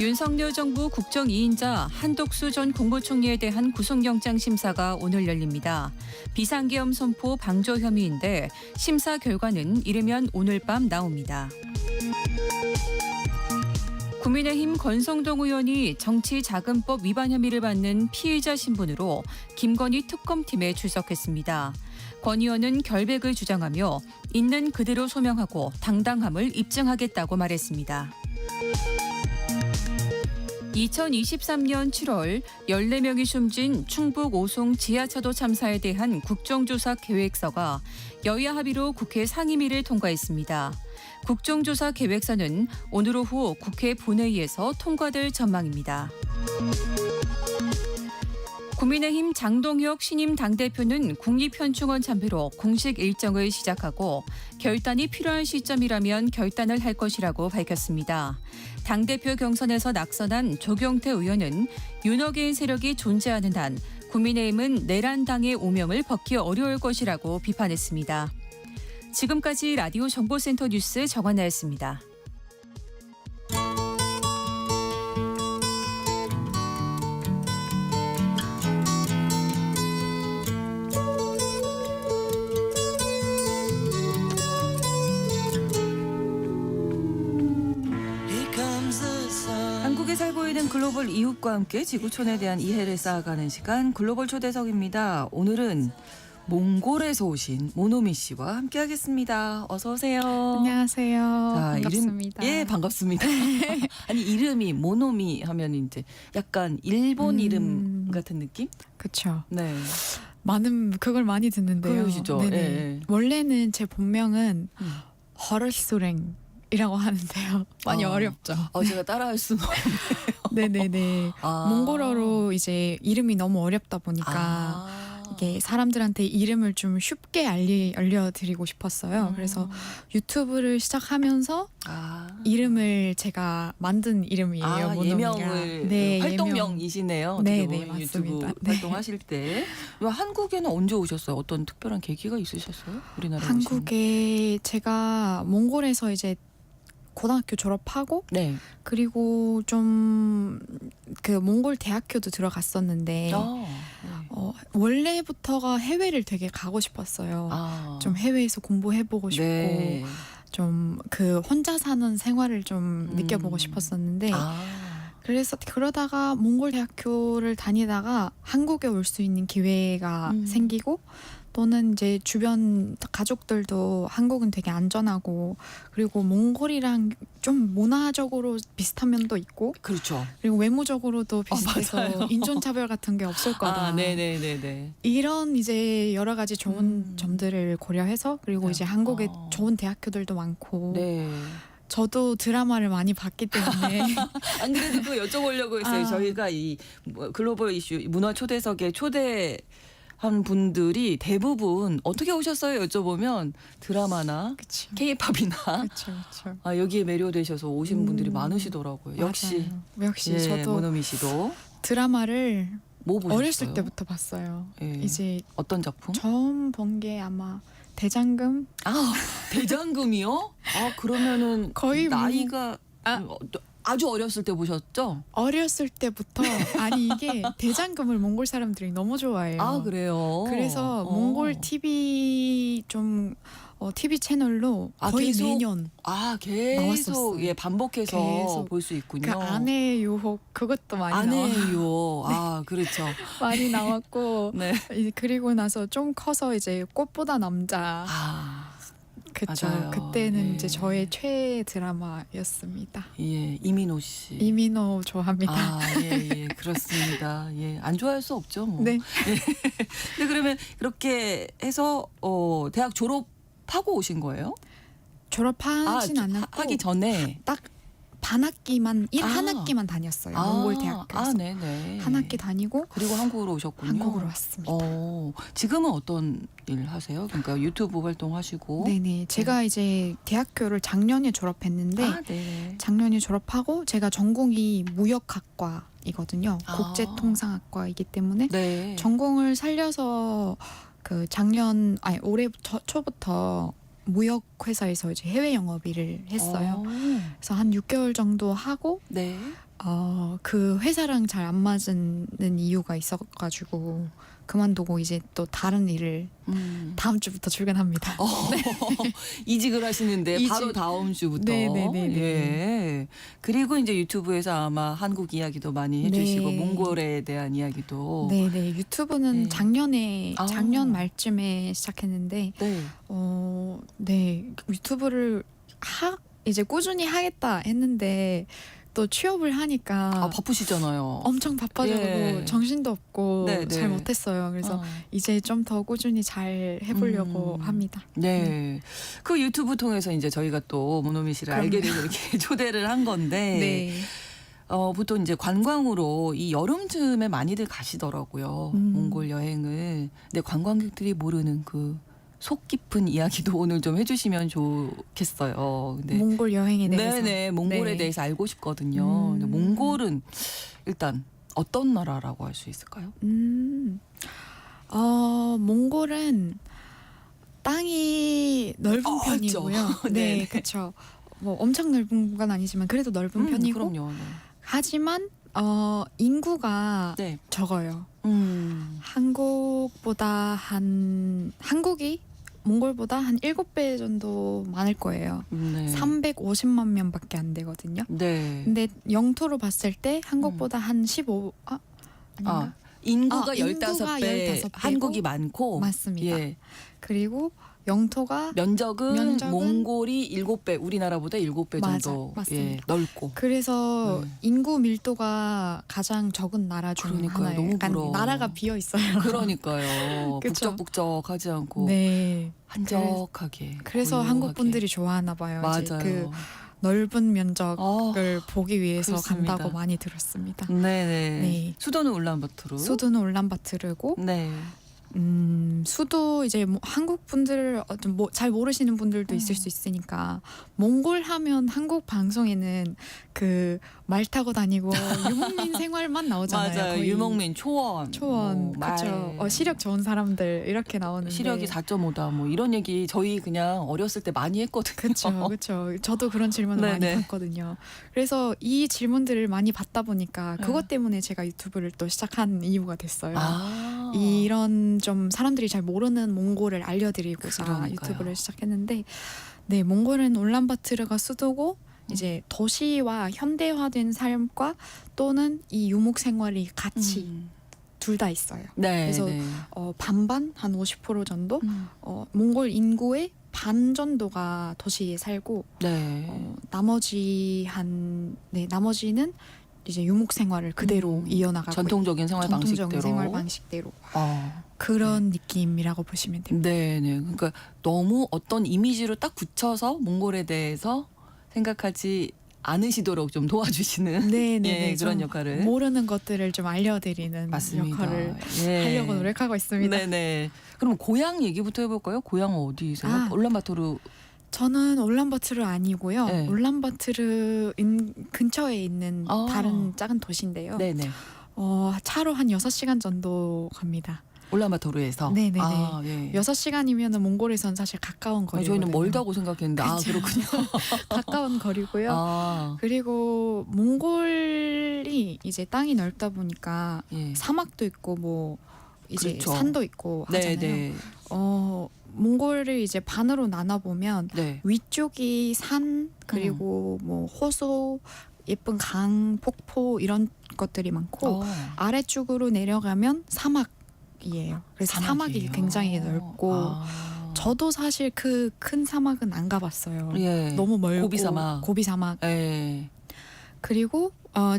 윤석열 정부 국정 2인자 한독수 전 국무총리에 대한 구속영장 심사가 오늘 열립니다. 비상계엄 선포 방조 혐의인데 심사 결과는 이르면 오늘 밤 나옵니다. 국민의힘 권성동 의원이 정치자금법 위반 혐의를 받는 피의자 신분으로 김건희 특검팀에 출석했습니다. 권 의원은 결백을 주장하며 있는 그대로 소명하고 당당함을 입증하겠다고 말했습니다. 2023년 7월 14명이 숨진 충북 오송 지하차도 참사에 대한 국정조사 계획서가 여야 합의로 국회 상임위를 통과했습니다. 국정조사 계획서는 오늘 오후 국회 본회의에서 통과될 전망입니다. 국민의힘 장동혁 신임 당대표는 국립현충원 참배로 공식 일정을 시작하고 결단이 필요한 시점이라면 결단을 할 것이라고 밝혔습니다. 당대표 경선에서 낙선한 조경태 의원은 윤호개인 세력이 존재하는 한 국민의힘은 내란당의 오명을 벗기 어려울 것이라고 비판했습니다. 지금까지 라디오 정보센터 뉴스 정원나였습니다. 한국에 살고 있는 글로벌 이웃과 함께 지구촌에 대한 이해를 쌓아가는 시간 글로벌 초대석입니다. 오늘은 몽골에서 오신 모노미 씨와 함께하겠습니다. 어서 오세요. 안녕하세요. 반갑습니다. 예, 반갑습니다. 아니 이름이 모노미 하면 이제 약간 일본 이름 같은 느낌? 그렇죠. 네. 그걸 많이 듣는데요. 그러시죠. 네네. 예. 원래는 제 본명은 허럴소랭이라고 하는데요. 많이 어렵죠. 제가 따라할 수는 없네요. 네네네. 몽골어로 이제 이름이 너무 어렵다 보니까 이게 사람들한테 이름을 좀 쉽게 알려드리고 싶었어요. 그래서 유튜브를 시작하면서 이름을 제가 만든 이름이에요. 예명을 네, 활동명이시네요. 네, 네, 맞습니다. 유튜브 네. 활동하실 때 한국에는 언제 오셨어요? 어떤 특별한 계기가 있으셨어요? 우리나라에 한국에 제가 몽골에서 이제 고등학교 졸업하고 네. 그리고 좀 그 몽골 대학교도 들어갔었는데 원래부터가 해외를 되게 가고 싶었어요. 좀 해외에서 공부해보고 싶고 네. 좀 그 혼자 사는 생활을 좀 느껴보고 싶었었는데 그래서 그러다가 몽골 대학교를 다니다가 한국에 올 수 있는 기회가 생기고 또는 이제 주변 가족들도 한국은 되게 안전하고 그리고 몽골이랑 좀 문화적으로 비슷한 면도 있고 그렇죠. 그리고 외모적으로도 비슷해서 인종차별 같은 게 없을 거다. 네네네네. 이런 이제 여러 가지 좋은 점들을 고려해서 그리고 이제 한국에 좋은 대학교들도 많고 네. 저도 드라마를 많이 봤기 때문에 안 그래도 그거 여쭤보려고 했어요. 저희가 이 글로벌 이슈 문화 초대석의 초대 한 분들이 대부분 어떻게 오셨어요? 여쭤보면 드라마나 그치. K-팝이나 그렇죠, 그렇죠. 여기에 매료되셔서 오신 분들이 많으시더라고요. 역시 역시 예, 저도 모노미 씨도 드라마를 뭐 보셨어요? 어렸을 때부터 봤어요. 예. 이제 어떤 작품? 처음 본 게 아마 대장금. 대장금이요? 그러면은 거의 뭐- 나이가 아. 아주 어렸을 때 보셨죠? 어렸을 때부터 아니 이게 대장금을 몽골 사람들이 너무 좋아해요. 그래요. 그래서 몽골 TV 좀 TV 채널로 거의 계속 매년 계속 나왔었어요. 예 반복해서 계속. 볼 수 있군요. 그 아내의 유혹 그것도 많이 아내요. 그렇죠. 많이 나왔고 네. 이제 그리고 나서 좀 커서 이제 꽃보다 남자 그쵸. 맞아요. 그때는 예. 이제 저의 최애 드라마였습니다. 예, 이민호 씨. 이민호 좋아합니다. 예, 그렇습니다. 예, 안 좋아할 수 없죠, 뭐. 네. 근데 그러면 그렇게 해서 대학 졸업하고 오신 거예요? 졸업하진 않았고 하기 전에 딱 반학기만 한 아. 학기만 다녔어요. 몽골 대학교에서 네네. 한 학기 다니고 그리고 한국으로 오셨군요. 한국으로 왔습니다. 지금은 어떤 일 하세요? 그러니까 유튜브 활동하시고. 네네. 제가 이제 대학교를 작년에 졸업했는데 네. 작년에 졸업하고 제가 전공이 무역학과이거든요. 아. 국제통상학과이기 때문에 네. 전공을 살려서 그 올해 초부터 무역 회사에서 이제 해외 영업 일을 했어요. 그래서 한 6개월 정도 하고 네. 그 회사랑 잘 안 맞는 이유가 있어가지고 그만두고 이제 또 다른 일을 다음 주부터 출근합니다. 이직을 하시는데 바로 다음 주부터. 네네네. 예. 그리고 이제 유튜브에서 아마 한국 이야기도 많이 해주시고 네. 몽골에 대한 이야기도. 네네. 유튜브는 네. 작년 말쯤에 시작했는데 네. 네 유튜브를 이제 꾸준히 하겠다 했는데 또 취업을 하니까 바쁘시잖아요. 엄청 바빠지고 예. 정신도 없고 네, 잘 네. 못했어요. 그래서 이제 좀 더 꾸준히 잘 해보려고 합니다. 네. 그 유튜브 통해서 이제 저희가 또 모노미 씨를 알게 돼서 이렇게 초대를 한 건데. 네. 보통 이제 관광으로 이 여름쯤에 많이들 가시더라고요. 몽골 여행을. 근데 관광객들이 모르는 그 속 깊은 이야기도 오늘 좀 해주시면 좋겠어요. 근데 몽골 여행에 대해서. 네네, 몽골에 네. 대해서 알고 싶거든요. 근데 몽골은 일단 어떤 나라라고 할 수 있을까요? 몽골은 땅이 넓은 편이고요. 네, 네, 네. 그렇죠. 뭐 엄청 넓은 건 아니지만 그래도 넓은 편이고. 그럼요. 하지만 인구가 네. 적어요. 한국이 몽골보다 한 7배 정도 많을 거예요. 네. 350만 명밖에 안 되거든요. 네. 근데 영토로 봤을 때 한국보다 한 15 아닌가? 인구가 인구가 15배, 15배 고 한국이 많고. 맞습니다. 예. 그리고 영토가 면적은 몽골이 7배, 우리나라보다 7배 정도 맞습니다. 넓고. 그래서 네. 인구 밀도가 가장 적은 나라 중 그러니까요. 하나예요. 너무 약간 부러워. 나라가 비어 있어요. 그러니까요. 그쵸? 북적북적하지 않고 네. 한적하게. 그래서 고요하게. 한국 분들이 좋아하나 봐요. 이제 맞아요. 그 넓은 면적을 보기 위해서 그렇습니다. 간다고 많이 들었습니다. 네네. 네. 수도는 울란바토르. 수도는 울란바토르고 네. 수도 이제 한국 분들 잘 모르시는 분들도 있을 수 있으니까 몽골 하면 한국 방송에는 그 말 타고 다니고 유목민 생활만 나오잖아요. 맞아요. 거의. 유목민, 초원. 초원 말. 그렇죠. 시력 좋은 사람들 이렇게 나오는데 시력이 4.5다 뭐 이런 얘기 저희 그냥 어렸을 때 많이 했거든요. 그렇죠. 저도 그런 질문을 많이 네네. 받거든요. 그래서 이 질문들을 많이 받다 보니까 그것 때문에 제가 유튜브를 또 시작한 이유가 됐어요. 이런 좀 사람들이 잘 모르는 몽골을 알려드리고자 그러니까요. 유튜브를 시작했는데, 네, 몽골은 울란바토르가 수도고 이제 도시와 현대화된 삶과 또는 이 유목 생활이 같이 둘 다 있어요. 네. 그래서 네. 반반 한 50% 정도 몽골 인구의 반 정도가 도시에 살고 네. 나머지는 이제 유목 생활을 그대로 이어나가고 전통적인 생활 방식대로. 생활 방식대로 아. 그런 느낌이라고 보시면 됩니다. 네네. 그러니까 너무 어떤 이미지로 딱 붙여서 몽골에 대해서 생각하지 않으시도록 좀 도와주시는 네네네. 예, 그런 좀 역할을 모르는 것들을 좀 알려드리는 맞습니다. 역할을 예. 하려고 노력하고 있습니다. 네네. 그럼 고향 얘기부터 해볼까요? 고향 어디세요? 아. 울란바토르. 저는 울란바토르 아니고요. 네. 울란바토르 근처에 있는 아. 다른 작은 도시인데요. 네네. 차로 한 6시간 정도 갑니다. 울란바토르에서. 네네네. 아, 예. 6시간이면 몽골에선 사실 가까운 거리거든요. 저희는 멀다고 생각했는데 아 그쵸. 그렇군요. 가까운 거리고요. 아, 그리고 몽골이 이제 땅이 넓다 보니까 예. 사막도 있고 뭐 이제 그렇죠. 산도 있고 하잖아요. 네네. 몽골을 이제 반으로 나눠 보면 네. 위쪽이 산 그리고 뭐 호수, 예쁜 강, 폭포 이런 것들이 많고 아래쪽으로 내려가면 사막이에요. 그래서 사막이 사막이에요. 굉장히 넓고 아. 저도 사실 그 큰 사막은 안 가봤어요. 예. 너무 멀고 고비사막. 고비사막. 예. 그리고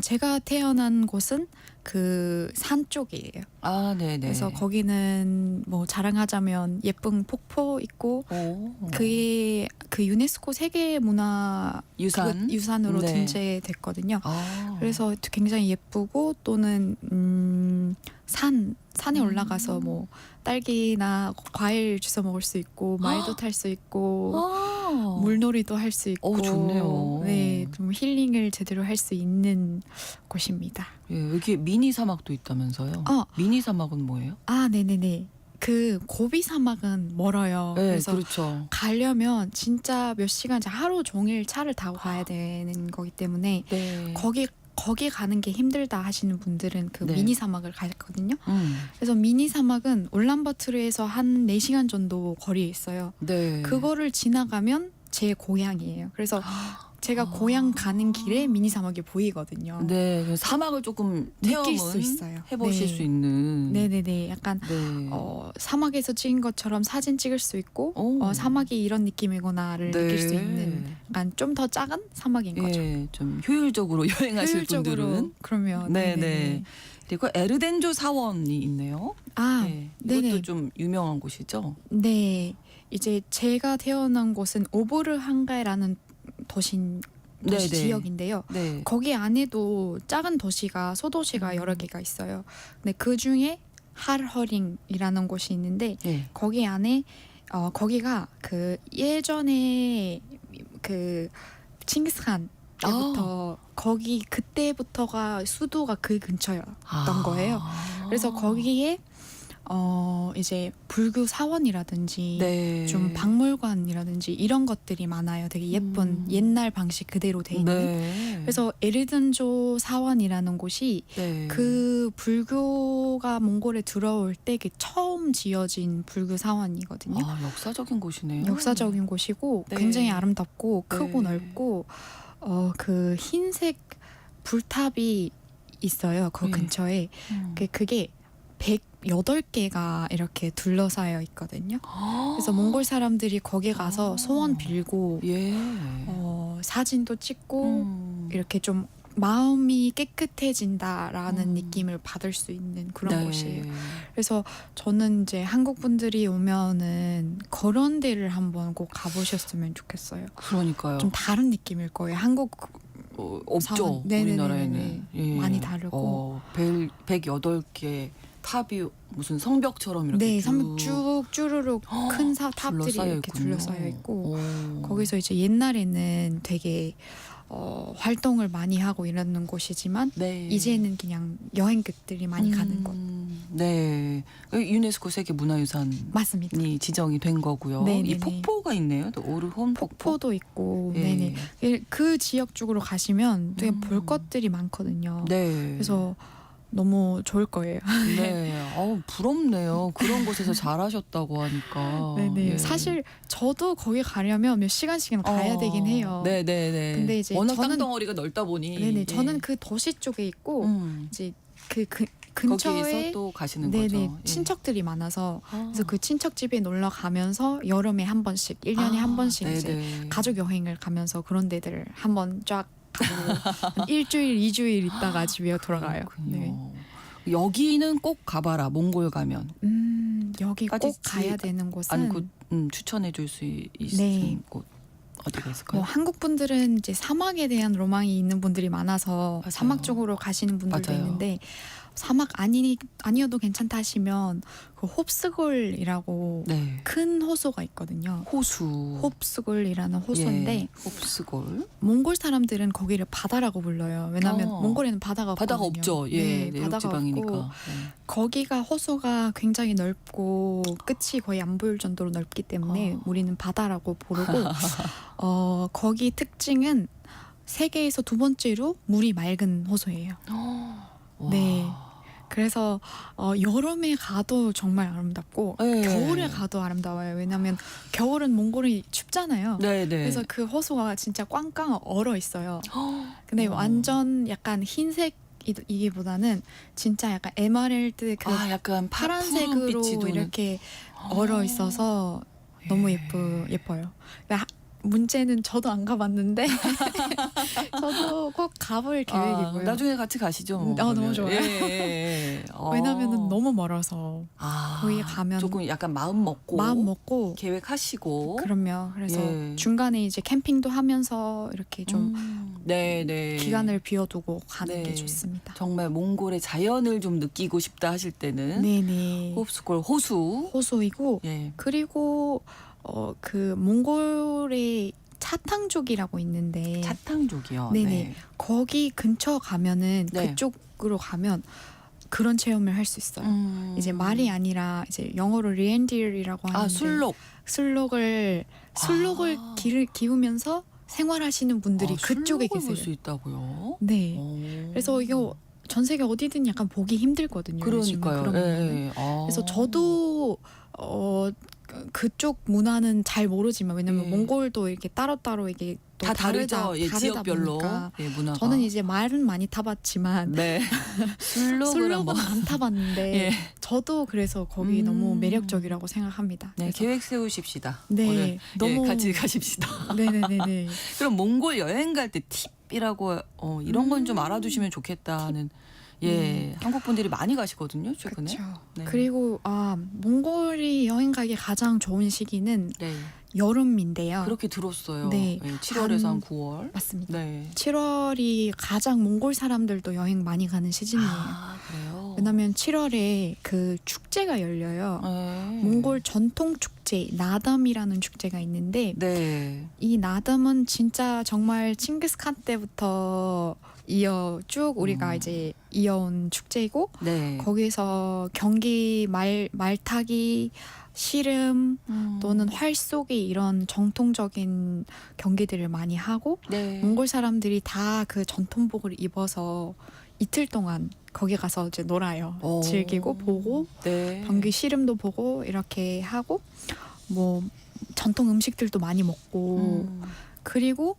제가 태어난 곳은 그 산 쪽이에요. 아, 네네. 그래서 거기는 뭐 자랑하자면 예쁜 폭포 있고 오. 그게 그 유네스코 세계 문화 유산. 유산으로 네. 등재됐거든요. 아. 그래서 굉장히 예쁘고 또는 산에 올라가서 뭐 딸기나 과일 주워 먹을 수 있고 말도 탈 수 있고 아. 물놀이도 할 수 있고 좋네요. 네, 좀 힐링을 제대로 할 수 있는 곳입니다. 예, 여기 미니 사막도 있다면서요? 미니 사막은 뭐예요? 아, 네네네. 그 고비 사막은 멀어요. 네, 그래서 그렇죠. 가려면 진짜 몇 시간, 하루 종일 차를 타고 가야 되는 거기 때문에 네. 거기 가는 게 힘들다 하시는 분들은 그 네. 미니 사막을 가거든요. 그래서 미니 사막은 울란바토르에서 한 4시간 정도 거리에 있어요. 네. 그거를 지나가면 제 고향이에요. 그래서 제가 고향 가는 길에 미니 사막이 보이거든요. 네, 그래서 사막을 조금 느낄 체험은 수 있어요. 해보실 네. 수 있는. 네네네. 약간 네. 사막에서 찍은 것처럼 사진 찍을 수 있고 오. 사막이 이런 느낌이구나를 네. 느낄 수 있는 약간 좀 더 작은 사막인 거죠. 예, 좀 효율적으로 여행하실 효율적으로 분들은. 그러면 네네. 네네네. 그리고 에르덴조 사원이 있네요. 아, 네, 이것도 네네. 좀 유명한 곳이죠. 네. 이제 제가 태어난 곳은 오보르한가이라는 도시 네네. 지역인데요. 네. 거기 안에도 작은 도시가 소도시가 여러 개가 있어요. 근데 그 중에 할허링이라는 곳이 있는데 네. 거기 안에 거기가 그 예전에 그 칭기스칸 때부터 거기 그때부터가 수도가 그 근처였던 거예요. 그래서 거기에 이제 불교 사원이라든지 네. 좀 박물관이라든지 이런 것들이 많아요. 되게 예쁜 옛날 방식 그대로 돼 있는. 네. 그래서 에르든조 사원이라는 곳이 네. 그 불교가 몽골에 들어올 때 그 처음 지어진 불교 사원이거든요. 아, 역사적인 곳이네요. 역사적인 곳이고 네. 굉장히 아름답고 크고 네. 넓고 그 흰색 불탑이 있어요. 그 네. 근처에 그게 108개가 이렇게 둘러싸여 있거든요. 그래서 몽골 사람들이 거기 가서 소원 빌고 예. 사진도 찍고 이렇게 좀 마음이 깨끗해진다라는 느낌을 받을 수 있는 그런 네. 곳이에요. 그래서 저는 이제 한국 분들이 오면은 그런 데를 한번 꼭 가보셨으면 좋겠어요. 그러니까요. 좀 다른 느낌일 거예요. 한국 없죠. 사원. 네네네네. 우리나라에는. 예. 많이 다르고. 108개 탑이 무슨 성벽처럼 이렇게 네, 쭉 쭉 쭈루룩 큰 탑들이 둘러싸여 이렇게 있군요. 둘러싸여 있고 오. 거기서 이제 옛날에는 되게 활동을 많이 하고 이러는 곳이지만 네. 이제는 그냥 여행객들이 많이 가는 곳. 네. 유네스코 세계 문화유산이 맞습니다. 지정이 된 거고요. 네네네. 이 폭포가 있네요. 또 오르혼 폭포. 폭포도 있고, 예. 네네. 그 지역 쪽으로 가시면 되게 볼 것들이 많거든요. 네. 그래서 너무 좋을 거예요. 네. 부럽네요. 그런 곳에서 잘하셨다고 하니까. 네네. 예. 사실 저도 거기 가려면 몇 시간씩은 가야 되긴 해요. 네네네. 근데 이제 워낙 저는- 땅덩어리가 넓다 보니. 네네. 예. 저는 그 도시 쪽에 있고 이제 그 거기에서 근처에 또 가시는 네네 거죠. 예. 친척들이 많아서 아. 그래서 그 친척 집에 놀러 가면서 여름에 한 번씩 1년에 한 번씩 이제 네네. 가족 여행을 가면서 그런 데들 한번 쫙 가고 일주일 2주일 있다가 집에 돌아가요. 그렇군요. 네. 여기는 꼭 가봐라. 몽골 가면. 여기 꼭 빠지지 가야 되는 곳은 아니 그 추천해 줄 수 있는 네. 곳. 어디가 있을까요? 뭐 한국 분들은 이제 사막에 대한 로망이 있는 분들이 많아서 맞아요. 사막 쪽으로 가시는 분들도 맞아요. 있는데 사막 아니어도 괜찮다 하시면 그 홉스골이라고 네. 큰 호수가 있거든요. 호수. 홉스골이라는 호수인데 예, 홉스골. 몽골 사람들은 거기를 바다라고 불러요. 왜냐하면 몽골에는 바다가 없거든요. 바다가 없죠. 예, 네, 내륙 바다가 지방이니까. 없고 거기가 호수가 굉장히 넓고 끝이 거의 안 보일 정도로 넓기 때문에 우리는 바다라고 부르고 거기 특징은 세계에서 두 번째로 물이 맑은 호수예요. 와. 네. 그래서 여름에 가도 정말 아름답고 네. 겨울에 가도 아름다워요. 왜냐하면 겨울은 몽골이 춥잖아요. 네, 네. 그래서 그 호수가 진짜 꽝꽝 얼어 있어요. 근데 완전 약간 흰색이기보다는 진짜 약간 에메랄드 그 약간 파란색으로 푸른빛이 도는. 이렇게 얼어 있어서 너무 예뻐요. 그러니까 문제는 저도 안 가봤는데 저도 꼭 가볼 계획이고요. 나중에 같이 가시죠. 뭐, 너무 그러면. 좋아요. 예. 왜냐면은 너무 멀어서 거기 가면 조금 약간 마음 먹고 계획하시고. 그럼요. 그래서 예. 중간에 이제 캠핑도 하면서 이렇게 좀 네. 기간을 비워두고 가는 네. 게 좋습니다. 정말 몽골의 자연을 좀 느끼고 싶다 하실 때는 네네. 홉스골 호수. 호수이고 예. 그리고 그 몽골의 차탕족이라고 있는데 차탕족이요. 네네. 네. 거기 근처 가면은 네. 그쪽으로 가면 그런 체험을 할 수 있어요. 이제 말이 아니라 이제 영어로 리엔딜이라고 하는데 술록을 기우면서 생활하시는 분들이 그쪽에 계세요. 볼 수 있다고요? 네. 오. 그래서 이거 전 세계 어디든 약간 보기 힘들거든요. 요즘은 그러니까요. 그런 문화는. 예. 그래서 저도 그쪽 문화는 잘 모르지만 왜냐면 예. 몽골도 이렇게 따로따로 이게 또 다 다르죠. 예, 다르다 지역별로 보니까 예, 문화가. 저는 이제 말은 많이 타봤지만 네. 술록을 술록은 한번. 안 타봤는데 예. 저도 그래서 거기 너무 매력적이라고 생각합니다. 네, 그래서 계획 세우십시다. 네, 오늘 너무- 같이 가십시다. 네네네네. 그럼 몽골 여행 갈 때 팁이라고 이런 건 좀 알아두시면 좋겠다는 한국 분들이 많이 가시거든요 최근에. 그렇죠. 네. 그리고 몽골이 여행 가기 가장 좋은 시기는 네. 여름인데요. 그렇게 들었어요. 네. 7월에서 한 9월. 맞습니다. 네. 7월이 가장 몽골 사람들도 여행 많이 가는 시즌이에요. 그래요. 왜냐면 7월에 그 축제가 열려요. 네. 몽골 전통 축제 나담이라는 축제가 있는데 네. 이 나담은 진짜 정말 칭기스칸 때부터 쭉 우리가 이제 이어온 축제이고 네. 거기서 경기 말타기 씨름 또는 활쏘기 이런 정통적인 경기들을 많이 하고 네. 몽골 사람들이 다 그 전통복을 입어서 이틀 동안 거기 가서 이제 놀아요. 오. 즐기고 보고 네. 경기 씨름도 보고 이렇게 하고 뭐 전통 음식들도 많이 먹고 그리고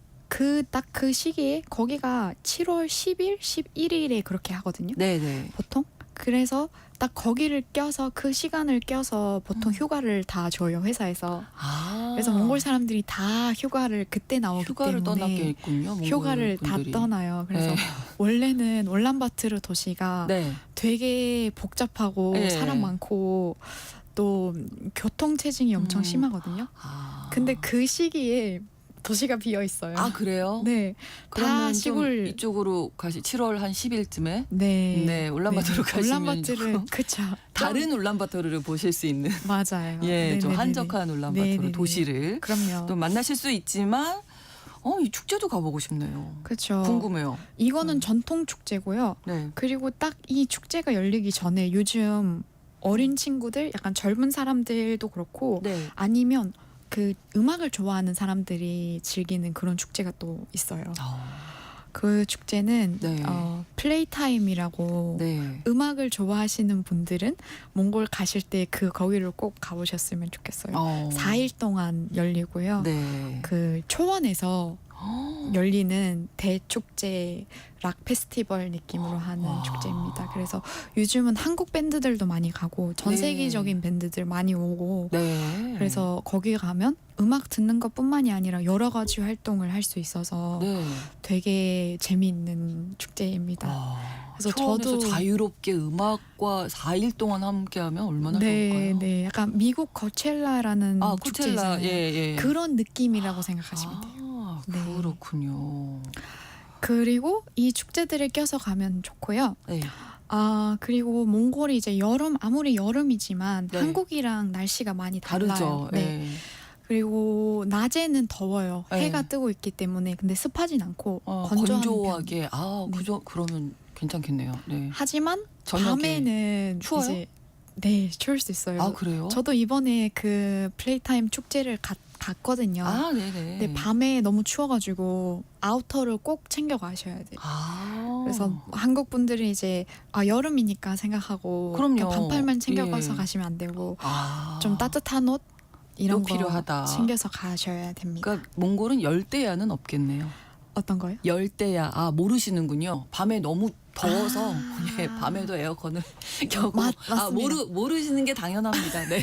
딱 그 시기에 거기가 7월 10일, 11일에 그렇게 하거든요. 네네. 보통. 그래서 딱 거기를 껴서 그 시간을 껴서 보통 휴가를 다 줘요 회사에서. 그래서 몽골 사람들이 다 휴가를 그때 나오기 휴가를 때문에 떠났겠군요. 몽골 휴가를 분들이. 다 떠나요. 그래서 네. 원래는 울란바토르 도시가 네. 되게 복잡하고 네. 사람 많고 또 교통 체증이 엄청 심하거든요. 근데 그 시기에 도시가 비어 있어요. 그래요? 네. 그러면 다 시골. 좀 이쪽으로 7월 한 10일쯤에 네. 울란바토르 가시면 울란바토르 좀 그쵸. 다른 울란바토르를 보실 수 있는 맞아요. 좀 네네네네. 한적한 울란바토르 네네네. 도시를 그럼요. 또 만나실 수 있지만 이 축제도 가보고 싶네요. 그렇죠. 궁금해요. 이거는 전통 축제고요. 네. 그리고 딱 이 축제가 열리기 전에 요즘 어린 친구들, 약간 젊은 사람들도 그렇고 네. 아니면 그 음악을 좋아하는 사람들이 즐기는 그런 축제가 또 있어요. 그 축제는 네. 플레이타임이라고 네. 음악을 좋아하시는 분들은 몽골 가실 때 거기를 꼭 가보셨으면 좋겠어요. 4일 동안 열리고요. 네. 그 초원에서 열리는 대축제 락 페스티벌 느낌으로 하는 축제입니다. 그래서 요즘은 한국 밴드들도 많이 가고 전 네. 세계적인 밴드들 많이 오고 네. 그래서 거기 가면 음악 듣는 것뿐만이 아니라 여러 가지 활동을 할 수 있어서 네. 되게 재미있는 축제입니다. 그래서 초원에서 저도 자유롭게 음악과 4일 동안 함께하면 얼마나 네, 좋을까요? 네, 약간 미국 거첼라라는 아, 축제 코첼라, 있잖아요. 예. 그런 느낌이라고 생각하시면 돼요. 아, 네. 그렇군요. 그리고 이 축제들을 껴서 가면 좋고요. 네. 아, 그리고 몽골이 이제 아무리 여름이지만 네. 한국이랑 날씨가 많이 달라요. 다르죠. 네. 예. 그리고 낮에는 더워요. 네. 해가 뜨고 있기 때문에. 근데 습하진 않고 건조한 편. 건조하게. 아, 네. 그죠? 그러면 괜찮겠네요. 네. 하지만 저녁에 밤에는 추워요? 이제 네, 추울 수 있어요. 아, 그래요? 저도 이번에 그 플레이타임 축제를 갔거든요. 아, 네네. 근데 밤에 너무 추워가지고 아우터를 꼭 챙겨 가셔야 돼요. 아. 그래서 한국 분들이 이제 여름이니까 생각하고 그럼요. 그냥 반팔만 챙겨가서 예. 가시면 안 되고 아. 좀 따뜻한 옷 이런 거 필요하다. 챙겨서 가셔야 됩니다. 그러니까 몽골은 열대야는 없겠네요. 어떤 거요? 열대야. 아, 모르시는군요. 밤에 너무 더워서 예, 밤에도 에어컨을 켜고 맞습니다. 모르시는 게 당연합니다. 네.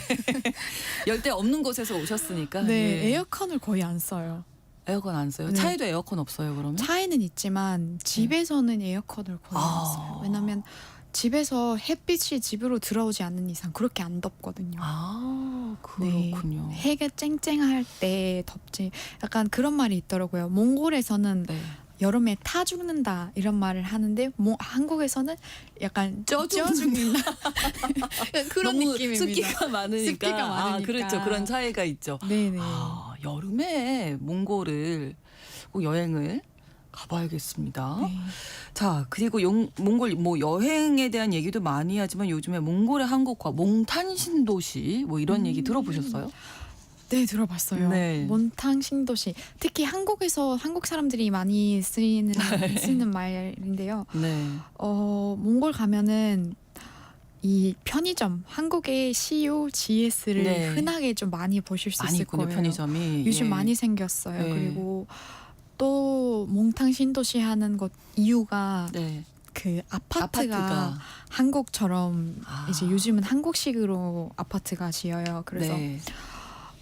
열대 없는 곳에서 오셨으니까. 네, 예. 에어컨을 거의 안 써요. 에어컨 안 써요. 네. 차에도 에어컨 없어요, 그러면? 차에는 있지만 집에서는 에어컨을 거의 안 써요. 왜냐면 집에서 햇빛이 집으로 들어오지 않는 이상 그렇게 안 덥거든요. 아, 네. 그렇군요. 해가 쨍쨍할 때 덥지. 약간 그런 말이 있더라고요. 몽골에서는 네. 여름에 타 죽는다 이런 말을 하는데 한국에서는 약간 쪄 죽는다 그런 너무 느낌입니다. 습기가 많으니까. 습기가 아, 많으니까. 그렇죠. 그런 차이가 있죠. 네네. 아, 여름에 몽골을 꼭 여행을 가봐야겠습니다. 네. 자, 그리고 몽골 뭐 여행에 대한 얘기도 많이 하지만 요즘에 몽골의 한국화, 몽탄 신도시 뭐 이런 얘기 들어보셨어요? 네, 들어봤어요. 네. 몬탕 신도시. 특히 한국에서 한국 사람들이 많이 쓰는 말인데요. 네. 몽골 가면은 이 편의점, 한국의 CU, GS를 네. 흔하게 좀 많이 보실 수 많이 있을 있군요, 거예요. 편의점이. 요즘 예. 많이 생겼어요. 네. 그리고 또 몽탕 신도시 하는 것 이유가 네. 그 아파트가 한국처럼 아. 이제 요즘은 한국식으로 아파트가 지어요. 그래서 네.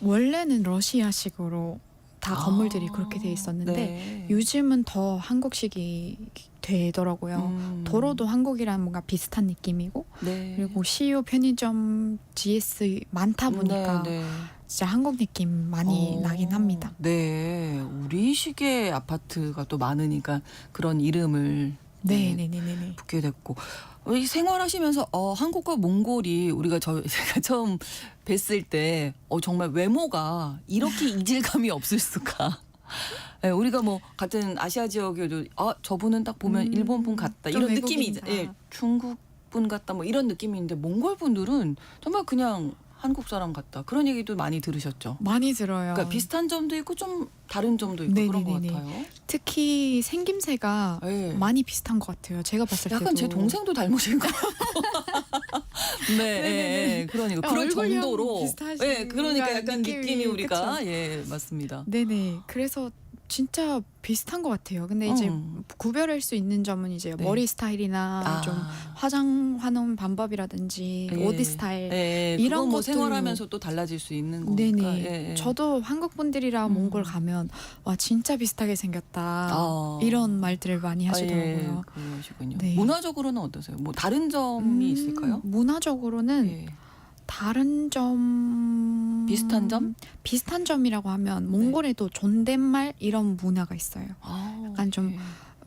원래는 러시아식으로 다 건물들이 그렇게 돼 있었는데 네. 요즘은 더 한국식이 되더라고요. 도로도 한국이랑 뭔가 비슷한 느낌이고 네. 그리고 CU 편의점 GS 많다 보니까 네, 네. 진짜 한국 느낌 많이 나긴 합니다. 네, 우리식의 아파트가 또 많으니까 그런 이름을 네네네네. 붙게 됐고 이 생활하시면서 한국과 몽골이 제가 처음 뵀을 때 정말 외모가 이렇게 이질감이 없을 수가. 네, 우리가 뭐 같은 아시아 지역에도 저분은 딱 보면 일본 분 같다 좀 이런 느낌이 외국인이다. 예, 중국 분 같다 뭐 이런 느낌이 있는데 몽골 분들은 정말 그냥 한국 사람 같다 그런 얘기도 많이 들으셨죠. 많이 들어요. 그러니까 비슷한 점도 있고 좀 다른 점도 있고 그런 것 네네네네. 같아요. 특히 생김새가 네. 많이 비슷한 것 같아요. 제가 봤을 때도. 약간 제 동생도 닮으신 것 같고. 네, 네네네. 그러니까 그런 얼굴형 정도로. 비슷하신 네, 그러니까 약간 느낌이, 느낌이 우리가 그쵸? 예 맞습니다. 네네. 그래서 진짜 비슷한 것 같아요. 근데 이제 구별할 수 있는 점은 이제 네. 머리 스타일이나 좀 화장하는 방법이라든지 예. 옷 스타일 예, 이런 그건 뭐 것들- 생활하면서 또 달라질 수 있는 거니까. 네네. 예, 예. 저도 한국 분들이랑 몽골 가면 와 진짜 비슷하게 생겼다 이런 말들을 많이 하시더라고요. 예, 그러시군요. 네. 문화적으로는 어떠세요? 뭐 다른 점이 있을까요? 문화적으로는 예. 다른 점 비슷한 점? 비슷한 점이라고 하면 몽골에도 존댓말 이런 문화가 있어요. 약간 좀 예.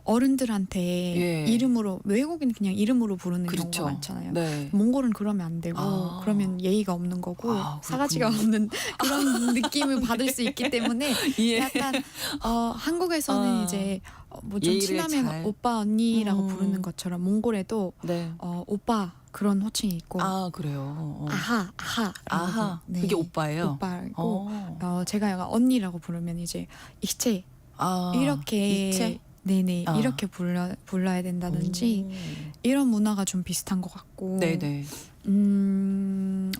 어른들한테 예. 이름으로 외국인 그냥 이름으로 부르는 그렇죠. 경우가 많잖아요. 네. 몽골은 그러면 안 되고 그러면 예의가 없는 거고 사가지가 없는 그런 느낌을 받을 수 있기 때문에 예. 약간 한국에서는 이제 뭐 좀 예의를 친하면 잘. 오빠 언니라고 부르는 것처럼 몽골에도 네. 오빠 그런 호칭이 있고 그래요. 아하 네. 그게 오빠예요. 오빠고 제가 약간 언니라고 부르면 이제 이체 이렇게 이체? 네네 이렇게 불러야 된다든지 이런 문화가 좀 비슷한 것 같고 네네.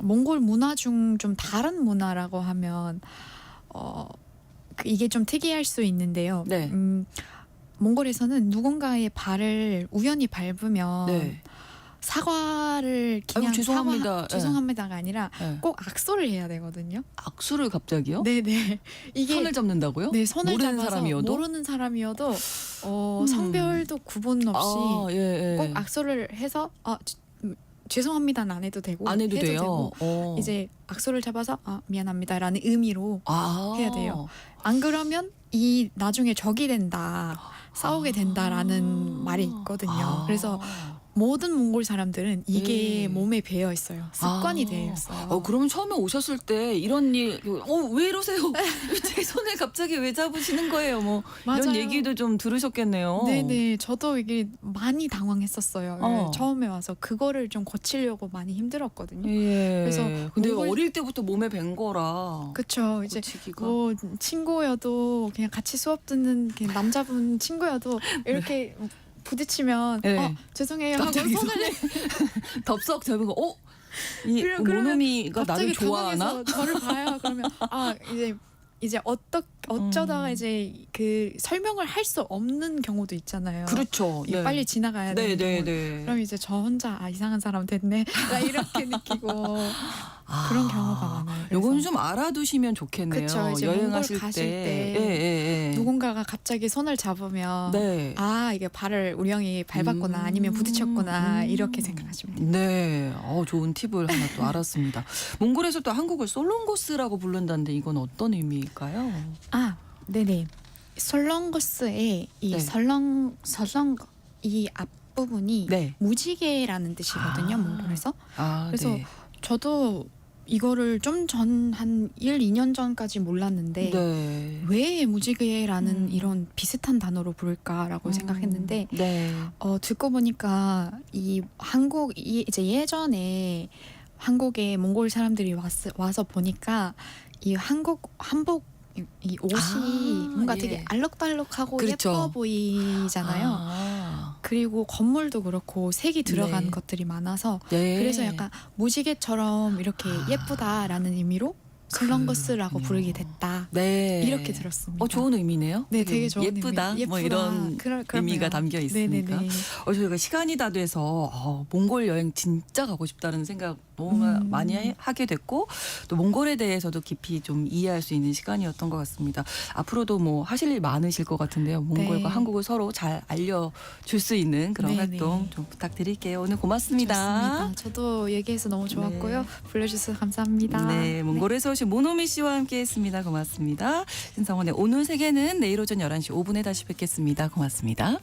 몽골 문화 중 좀 다른 문화라고 하면 이게 좀 특이할 수 있는데요. 네. 몽골에서는 누군가의 발을 우연히 밟으면 네. 사과를 그냥 죄송합니다. 죄송합니다가 아니라 네. 꼭 악수를 해야 되거든요. 악수를 갑자기요? 네네. 이게 손을 잡는다고요? 네, 손을 모르는 잡아서 사람이어도? 모르는 사람이어도 성별도 구분 없이 예, 예. 꼭 악수를 해서 죄송합니다는 안 해도 되고 안 해도 돼요. 되고 이제 악수를 잡아서 미안합니다라는 의미로 해야 돼요. 안 그러면 이 나중에 적이 된다, 싸우게 된다라는 말이 있거든요. 그래서 모든 몽골 사람들은 이게 몸에 배어 있어요. 습관이 되어 있어요. 그럼 처음에 오셨을 때 이런 일, 왜 이러세요? 제 손을 갑자기 왜 잡으시는 거예요? 뭐 이런 맞아요. 얘기도 좀 들으셨겠네요. 네네, 저도 이게 많이 당황했었어요. 어. 처음에 와서 그거를 좀 고치려고 많이 힘들었거든요. 예. 그래서 근데 몽골- 어릴 때부터 몸에 밴 거라. 그쵸. 이제 고치기가. 뭐 친구여도 그냥 같이 수업 듣는 그냥 남자분 친구여도 이렇게 부딪히면 네. 죄송해요 하고 갑자기 손을 덥석 잡은 거. 이 그러면 모노미가 나를 갑자기 좋아하나? 당황해서 저를 봐요. 그러면 이제 어쩌다가 이제 그 설명을 할 수 없는 경우도 있잖아요. 그렇죠. 이게 빨리 지나가야 네, 되는 네, 경우. 네. 그럼 이제 저 혼자 이상한 사람 됐네. 나 이렇게 느끼고 그런 경우가 많아요. 요건 그래서 좀 알아두시면 좋겠네요. 그쵸, 이제 여행하실 몽골 가실 때. 때 예, 예. 누군가가 갑자기 손을 잡으면 네. 이게 발을 우리 형이 밟았구나 아니면 부딪혔구나 이렇게 생각하시면 돼요. 네, 좋은 팁을 하나 또 알았습니다. 몽골에서 또 한국을 솔롱고스라고 부른다는데 이건 어떤 의미일까요? 네네. 설렁거스의 이 네. 설렁 이 앞부분이 네. 무지개라는 뜻이거든요. 몽골에서. 그래서 네. 저도 이거를 좀 한 1, 2년 전까지 몰랐는데 네. 왜 무지개라는 이런 비슷한 단어로 부를까라고 생각했는데 네. 듣고 보니까 이제 예전에 한국에 몽골 사람들이 와서 보니까 이 한복 이 옷이 뭔가 예. 되게 알록달록하고 그렇죠. 예뻐 보이잖아요. 그리고 건물도 그렇고 색이 들어간 네. 것들이 많아서 네. 그래서 약간 무지개처럼 이렇게 예쁘다라는 의미로 설렁거스라고 그렇군요. 부르게 됐다. 네. 이렇게 들었습니다. 좋은 의미네요. 네, 되게 좋은 예쁘다. 의미. 뭐 이런 그럼요. 의미가 담겨 있으니까. 네네네. 저희가 시간이 다 돼서 몽골 여행 진짜 가고 싶다는 생각 너무 많이 하게 됐고 또 몽골에 대해서도 깊이 좀 이해할 수 있는 시간이었던 것 같습니다. 앞으로도 뭐 하실 일 많으실 것 같은데요. 몽골과 네. 한국을 서로 잘 알려줄 수 있는 그런 네네. 활동 좀 부탁드릴게요. 오늘 고맙습니다. 좋습니다. 저도 얘기해서 너무 좋았고요. 불러주셔서 감사합니다. 네, 몽골에서 오신 모노미 씨와 함께했습니다. 고맙습니다. 신성원의 오늘 세계는 내일 오전 11시 5분에 다시 뵙겠습니다. 고맙습니다.